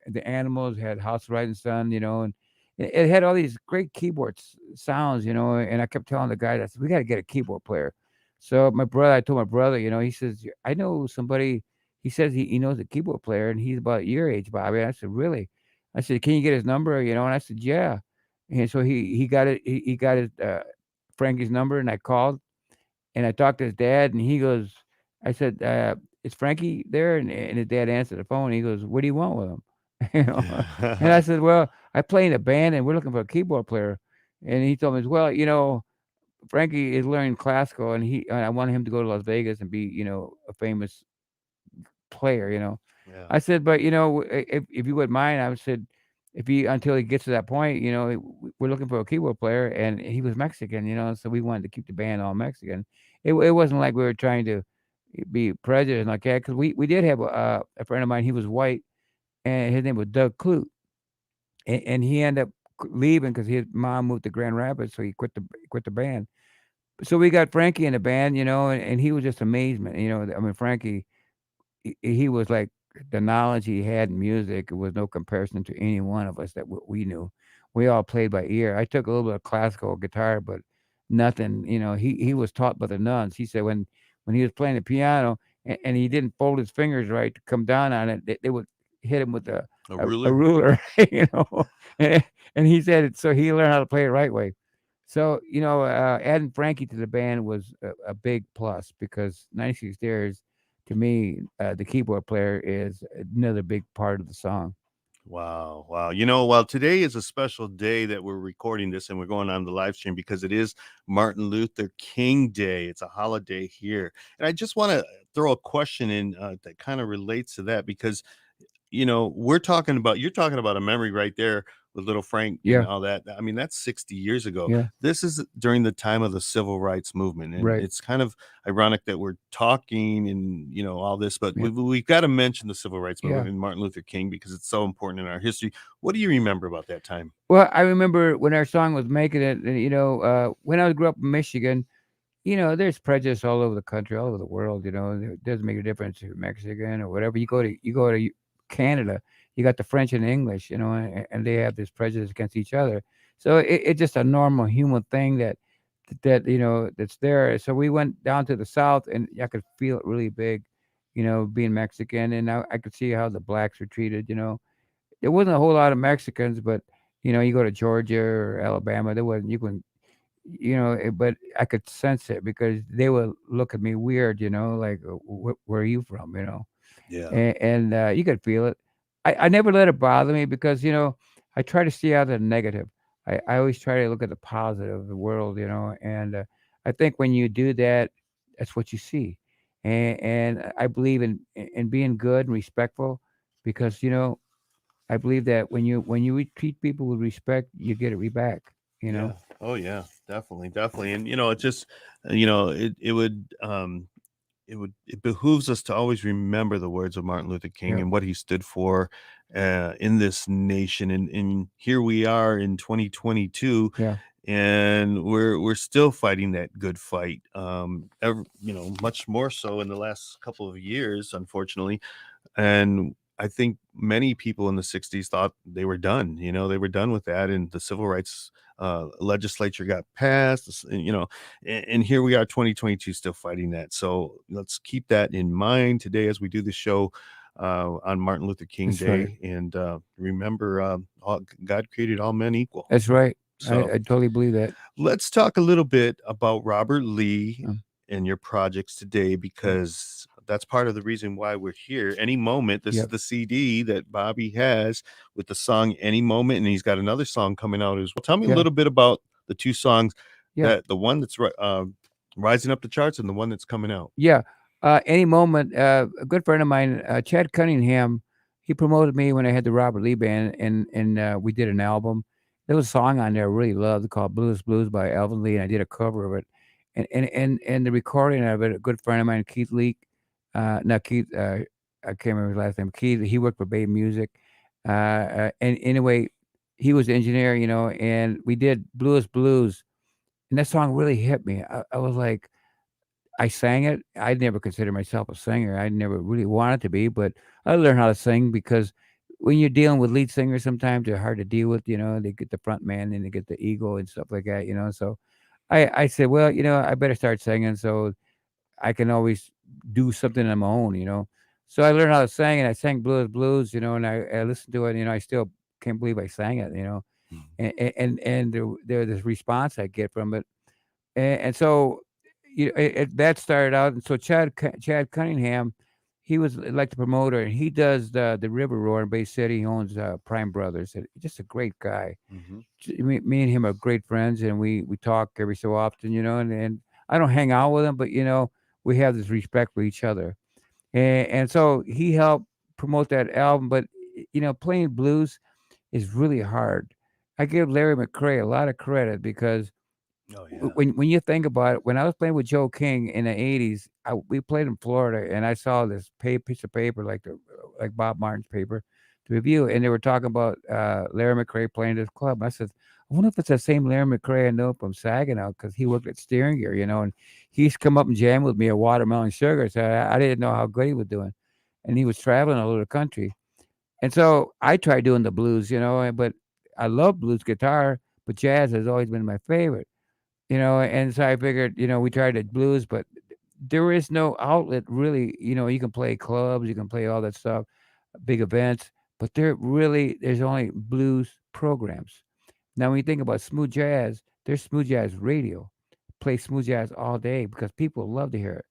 the Animals had House of Rising Sun, and it had all these great keyboard sounds, and I kept telling the guy, I said, we got to get a keyboard player. So I told my brother, he says, I know somebody. He says he knows a keyboard player, and he's about your age, Bobby. And I said, really? I said, can you get his number? And I said, yeah. And so he got it. He got his Frankie's number, and I called, and I talked to his dad, and he goes, I said, is Frankie there? And his dad answered the phone. He goes, what do you want with him? And I said, well, I play in a band, and we're looking for a keyboard player. And he told me, well, Frankie is learning classical, and I wanted him to go to Las Vegas and be, a famous player. Yeah. I said, but if you wouldn't mind, I said, until he gets to that point, we're looking for a keyboard player, and he was Mexican, so we wanted to keep the band all Mexican. It wasn't like we were trying to be prejudiced like that, because we did have a friend of mine. He was white, and his name was Doug Clute, and he ended up leaving because his mom moved to Grand Rapids, so he quit the band. So we got Frankie in the band, and he was just amazement. I mean, Frankie, he was like, the knowledge he had in music, it was no comparison to any one of us that we knew. We all played by ear. I took a little bit of classical guitar, but nothing. He was taught by the nuns. He said when he was playing the piano and he didn't fold his fingers right to come down on it, they would hit him with a ruler, and he said it, so he learned how to play it right way. So adding Frankie to the band was a big plus, because 96 Tears, to me, the keyboard player is another big part of the song. Wow. Well, today is a special day that we're recording this, and we're going on the live stream because it is Martin Luther King Day. It's a holiday here. And I just want to throw a question in that kind of relates to that, because you're talking about a memory right there with little Frank and all that. I mean, that's 60 years ago. Yeah. This is during the time of the civil rights movement. And Right. it's kind of ironic that we're talking and, all this, but we've got to mention the civil rights movement and Martin Luther King, because it's so important in our history. What do you remember about that time? Well, I remember when our song was making it, and, when I grew up in Michigan, there's prejudice all over the country, all over the world. It doesn't make a difference if you're Mexican or whatever. You go to Canada, you got the French and English, and they have this prejudice against each other. So it's just a normal human thing that that that's there. So we went down to the south, and I could feel it really big, being Mexican, and I could see how the blacks were treated. There wasn't a whole lot of Mexicans, but you go to Georgia or Alabama, there wasn't. You can, but I could sense it because they would look at me weird, like where are you from, Yeah. and you could feel it. I never let it bother me because I try to see out the negative. I always try to look at the positive of the world, and I think when you do that, that's what you see, and I believe in being good and respectful because I believe that when you treat people with respect, you get it back. Yeah. Oh yeah, definitely. And it just it behooves us to always remember the words of Martin Luther King Yeah. and what he stood for in this nation. And here we are in 2022, Yeah. and we're still fighting that good fight. Much more so in the last couple of years, unfortunately. And I think many people in the 60s thought they were done. They were done with that, and the civil rights legislature got passed, and here we are 2022 still fighting that. So let's keep that in mind today as we do the show on Martin Luther King That's Day. right. And remember, God created all men equal. That's right. So I totally believe that. let's talk a little bit about Robert Lee Mm. and your projects today, because that's part of the reason why we're here. Any Moment, this is Yep. the CD that Bobby has with the song Any Moment, and he's got another song coming out as well. Tell me a Yeah. little bit about the two songs, Yeah. that the one that's rising up the charts and the one that's coming out. Yeah. Any moment, a good friend of mine, Chad Cunningham, he promoted me when I had the Robert Lee Band, and we did an album. There was a song on there I really loved called Blues by Alvin Lee, and I did a cover of it. And the recording of it, a good friend of mine, Keith Leak, not Keith, I can't remember his last name. Keith, he worked for Bay Music. And anyway, he was the engineer, and we did Blues. And that song really hit me. I was like, I sang it. I never considered myself a singer. I never really wanted to be, but I learned how to sing because when you're dealing with lead singers, sometimes they're hard to deal with. They get the front man and they get the ego and stuff like that. So I said, well, I better start singing so I can always do something on my own. So I learned how to sing, and I sang blues. And I listened to it. I still can't believe I sang it. And the response I get from it, and so that started out. And so Chad Cunningham, he was like the promoter, and he does the River Roar in Bay City. He owns Prime Brothers. And just a great guy. Me and him are great friends, and we talk every so often. And I don't hang out with him, but we have this respect for each other. And so he helped promote that album. But playing blues is really hard. I give Larry McCray a lot of credit because Oh yeah. when you think about it, when I was playing with Joe King in the '80s, we played in Florida, and I saw this piece of paper like Bob Martin's paper to review, and they were talking about Larry McCray playing this club. And I said, I wonder if it's the same Larry McCray I know from Saginaw because he worked at Steering Gear, and he's come up and jammed with me at Watermelon Sugar. So I didn't know how good he was doing, and he was traveling all over the country, and so I tried doing the blues, but I love blues guitar, but jazz has always been my favorite. And so I figured, we tried the blues, but there is no outlet really. You can play clubs, you can play all that stuff, big events, but there's only blues programs. Now, when you think about smooth jazz, there's smooth jazz radio, play smooth jazz all day because people love to hear it.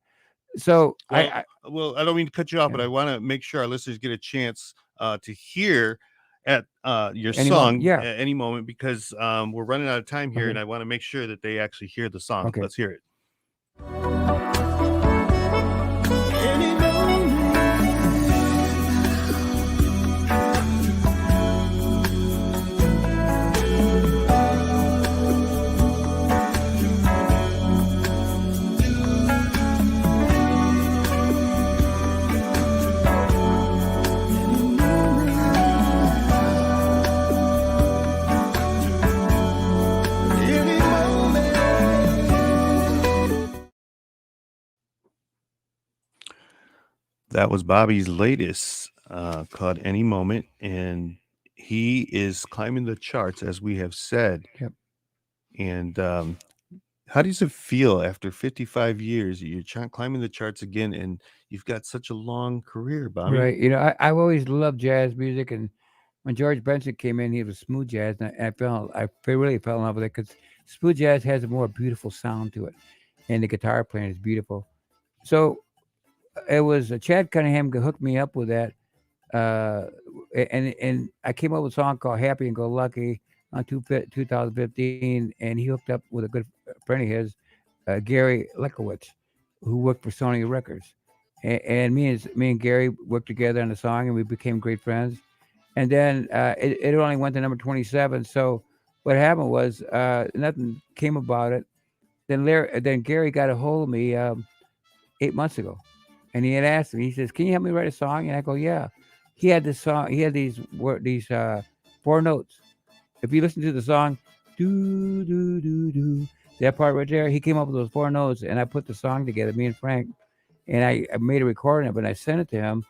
So Well, I don't mean to cut you off, but Yeah. I want to make sure our listeners get a chance to hear at your Any song moment, yeah. at any moment, because we're running out of time here, Okay. and I want to make sure that they actually hear the song. Okay. Let's hear it. That was Bobby's latest, called Any Moment, and he is climbing the charts, as we have said. Yep. And How does it feel after 55 years? You're climbing the charts again, and you've got such a long career, Bobby. Right. I've always loved jazz music, and when George Benson came in, he was smooth jazz, and really fell in love with it because smooth jazz has a more beautiful sound to it, and the guitar playing is beautiful. So it was Chad Cunningham who hooked me up with that, uh, and I came up with a song called "Happy and Go Lucky" on 2015, and he hooked up with a good friend of his, Gary Lekowitz, who worked for Sony Records, and me and Gary worked together on the song, and we became great friends. And then it only went to number 27. So what happened was nothing came about it. Then Gary got a hold of me 8 months ago, and he had asked me. He says, "Can you help me write a song?" And I go, "Yeah." He had this song. He had these four notes. If you listen to the song, do do do do, that part right there, he came up with those four notes, and I put the song together. Me and Frank, and I made a recording of it. And I sent it to him,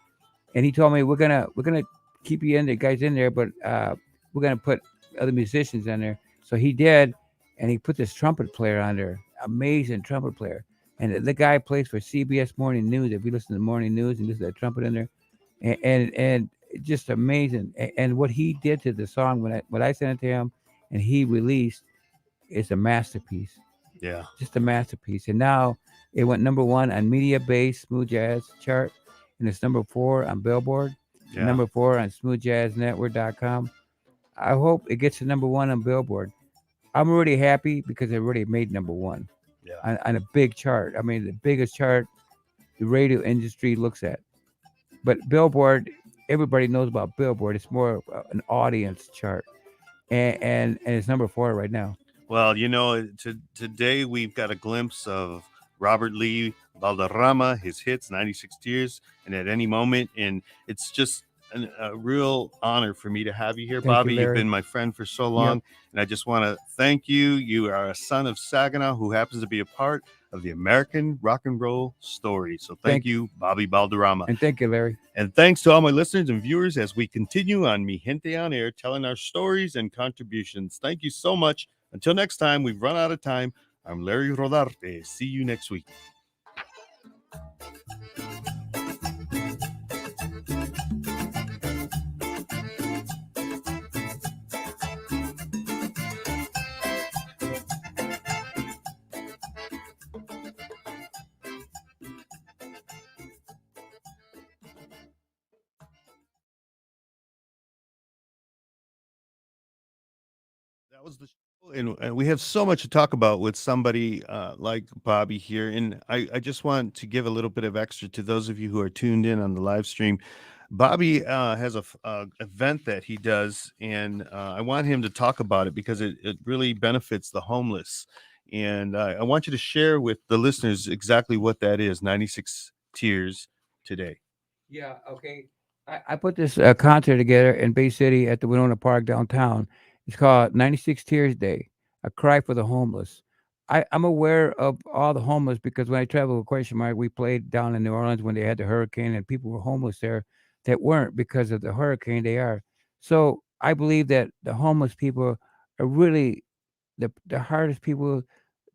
and he told me we're gonna keep you in the guys in there, but we're gonna put other musicians in there. So he did, and he put this trumpet player on there, amazing trumpet player. And the guy plays for CBS Morning News. If you listen to the morning news and listen to that trumpet in there, and just amazing. And what he did to the song when I sent it to him, and he released, is a masterpiece, Yeah. just a masterpiece. And now it went number one on Media Base Smooth Jazz chart, and it's number 4 on Billboard, Yeah. number 4 on SmoothJazzNetwork.com. I hope it gets to number one on Billboard. I'm already happy because it already made number one Yeah. on a big chart. I mean, the biggest chart the radio industry looks at. But Billboard, everybody knows about Billboard. It's more of an audience chart, and it's number 4 right now. Well, today we've got a glimpse of Robert Lee Balderrama, his hits, 96 Tears, and at any moment. And it's just a real honor for me to have you here, Thank you, Bobby. You've Larry. been my friend for so long. And I just want to thank you. You are a son of Saginaw who happens to be a part of the American rock and roll story. So thank you, Bobby Balderrama. And thank you, Larry. And thanks to all my listeners and viewers as we continue on Mi Gente On Air, telling our stories and contributions. Thank you so much. Until next time, we've run out of time. I'm Larry Rodarte. See you next week. That was the show. And we have so much to talk about with somebody like Bobby here. And I just want to give a little bit of extra to those of you who are tuned in on the live stream. Bobby has a event that he does, and I want him to talk about it because it really benefits the homeless. And I want you to share with the listeners exactly what that is, 96 Tears today. Yeah, okay. I put this concert together in Bay City at the Winona Park downtown. It's called 96 Tears Day, a cry for the homeless. I'm aware of all the homeless because when I traveled with Question Mark, we played down in New Orleans when they had the hurricane and people were homeless there that weren't because of the hurricane. They are. So I believe that the homeless people are really the hardest people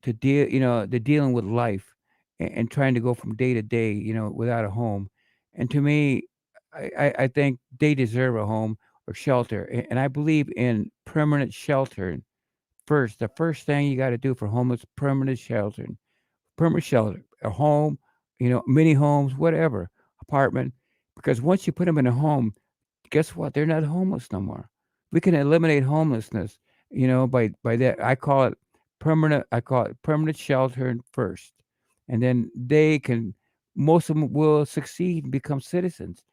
to deal, they're dealing with life and trying to go from day to day, without a home. And to me, I think they deserve a home or shelter. And I believe in permanent shelter first. The first thing you got to do for homeless, permanent shelter, a home, mini homes, whatever, apartment. Because once you put them in a home, guess what? They're not homeless no more. We can eliminate homelessness, by that. I call it permanent shelter first. And then most of them will succeed and become citizens.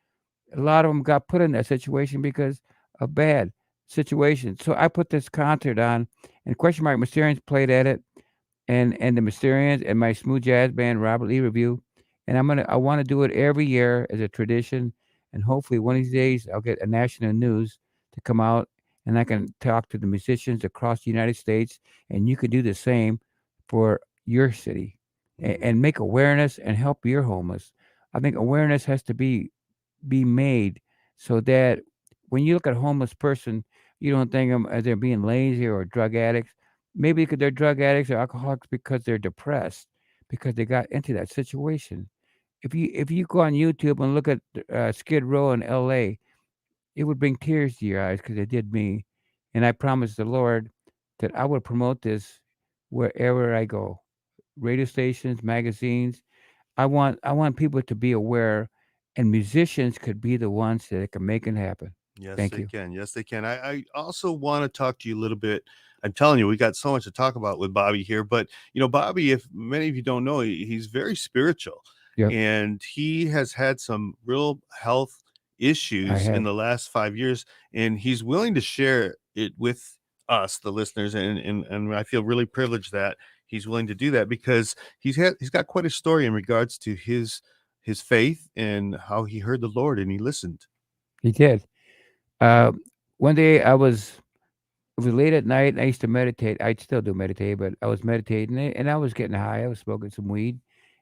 A lot of them got put in that situation because of bad situations. So I put this concert on, and Question Mark Mysterians played at it, and the Mysterians and my smooth jazz band Robert Lee Review, and I want to do it every year as a tradition, and hopefully one of these days I'll get a national news to come out, and I can talk to the musicians across the United States, and you could do the same for your city, and make awareness and help your homeless. I think awareness has to be made so that when you look at a homeless person, you don't think of them as they're being lazy or drug addicts. Maybe because they're drug addicts or alcoholics because they're depressed because they got into that situation. If you go on YouTube and look at Skid Row in L.A., it would bring tears to your eyes because it did me. And I promised the Lord that I would promote this wherever I go, radio stations, magazines. I want people to be aware, and musicians could be the ones that can make it happen. Yes, Thank they you. can. Yes, they can. I also want to talk to you a little bit. I'm telling you, we got so much to talk about with Bobby here. But Bobby, if many of you don't know, he's very spiritual, Yep, and he has had some real health I issues in have. the last 5 years, and he's willing to share it with us, the listeners, and I feel really privileged that he's willing to do that because he's got quite a story in regards to his faith and how he heard the Lord and he listened. He did. Uh, One day it was late at night. And I used to meditate. I still do meditate, but I was meditating and I was getting high. I was smoking some weed,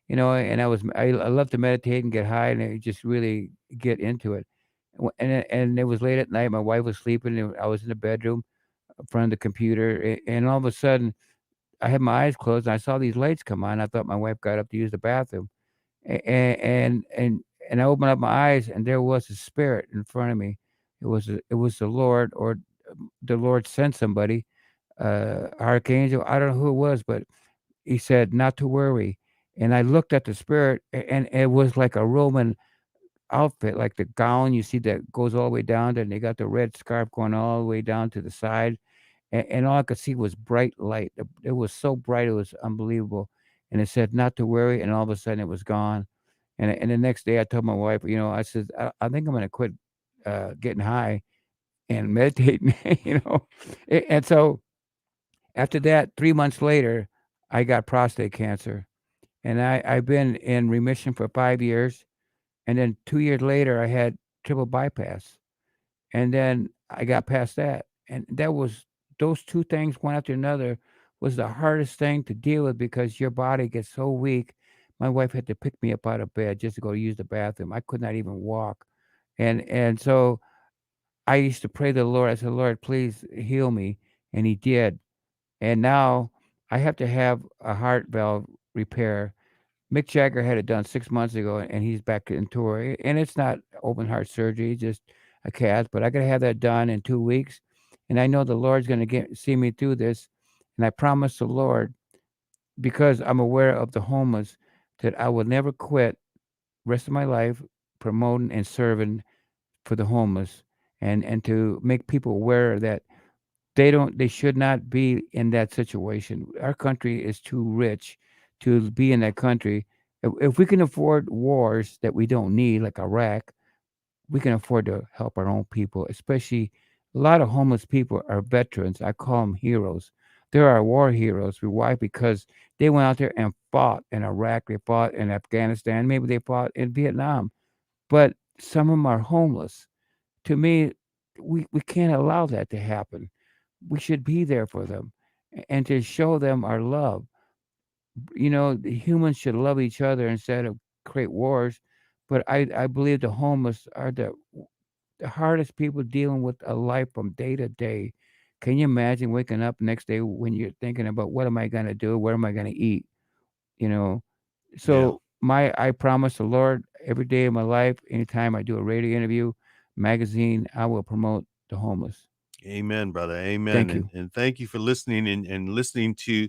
and I love to meditate and get high and just really get into it. And it was late at night. My wife was sleeping, and I was in the bedroom in front of the computer, and all of a sudden, I had my eyes closed, and I saw these lights come on. I thought my wife got up to use the bathroom, and I opened up my eyes, and there was a spirit in front of me. It was the Lord, or the Lord sent somebody, archangel. I don't know who it was, but he said not to worry. And I looked at the spirit, and it was like a Roman outfit, like the gown you see that goes all the way down there, and they got the red scarf going all the way down to the side, and all I could see was bright light. It was so bright, it was unbelievable. And it said not to worry, and all of a sudden it was gone. And the next day I told my wife, I said, I think I'm going to quit getting high and meditating, And so after that, 3 months later, I got prostate cancer, and I've been in remission for 5 years. And then 2 years later, I had triple bypass. And then I got past that. And those two things, one after another, was the hardest thing to deal with because your body gets so weak. My wife had to pick me up out of bed just to go use the bathroom. I could not even walk. And so I used to pray to the Lord. I said, Lord, please heal me. And he did. And now I have to have a heart valve repair. Mick Jagger had it done 6 months ago, and he's back in tour. And it's not open heart surgery, just a cath. But I got to have that done in 2 weeks, and I know the Lord's going to see me through this. And I promise the Lord, because I'm aware of the homeless, that I will never quit rest of my life promoting and serving for the homeless, and to make people aware that they should not be in that situation. Our country is too rich to be in that country. If we can afford wars that we don't need, like Iraq, we can afford to help our own people, especially a lot of homeless people are veterans. I call them heroes. There are war heroes. Why? Because they went out there and fought in Iraq, they fought in Afghanistan, maybe they fought in Vietnam, but some of them are homeless. To me, we can't allow that to happen. We should be there for them and to show them our love. The humans should love each other instead of create wars. But I believe the homeless are the hardest people dealing with a life from day to day. Can you imagine waking up next day when you're thinking about what am I going to do? Where am I going to eat? You know, Yeah. so I promise the Lord every day of my life, anytime I do a radio interview, magazine, I will promote the homeless. Amen, brother. Amen. Thank you. And thank you for listening and listening to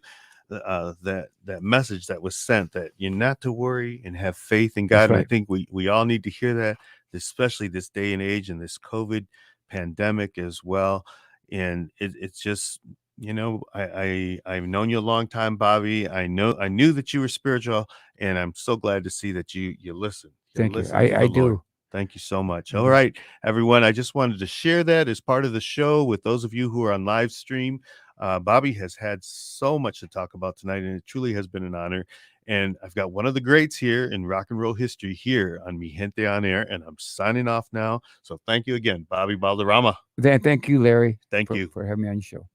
that message that was sent, that you're not to worry and have faith in God. That's And I right. think we all need to hear that, especially this day and age and this COVID pandemic as well. And it's just, I've known you a long time, Bobby. I knew that you were spiritual, and I'm so glad to see that you listen. You Thank you. listen to I the Lord. do. Thank you so much. I All do. right, everyone. I just wanted to share that as part of the show with those of you who are on live stream. Bobby has had so much to talk about tonight, and it truly has been an honor. And I've got one of the greats here in rock and roll history here on Mi Gente On Air, and I'm signing off now. So thank you again, Bobby Balderrama. Thank you, Larry, Thank you. for having me on your show.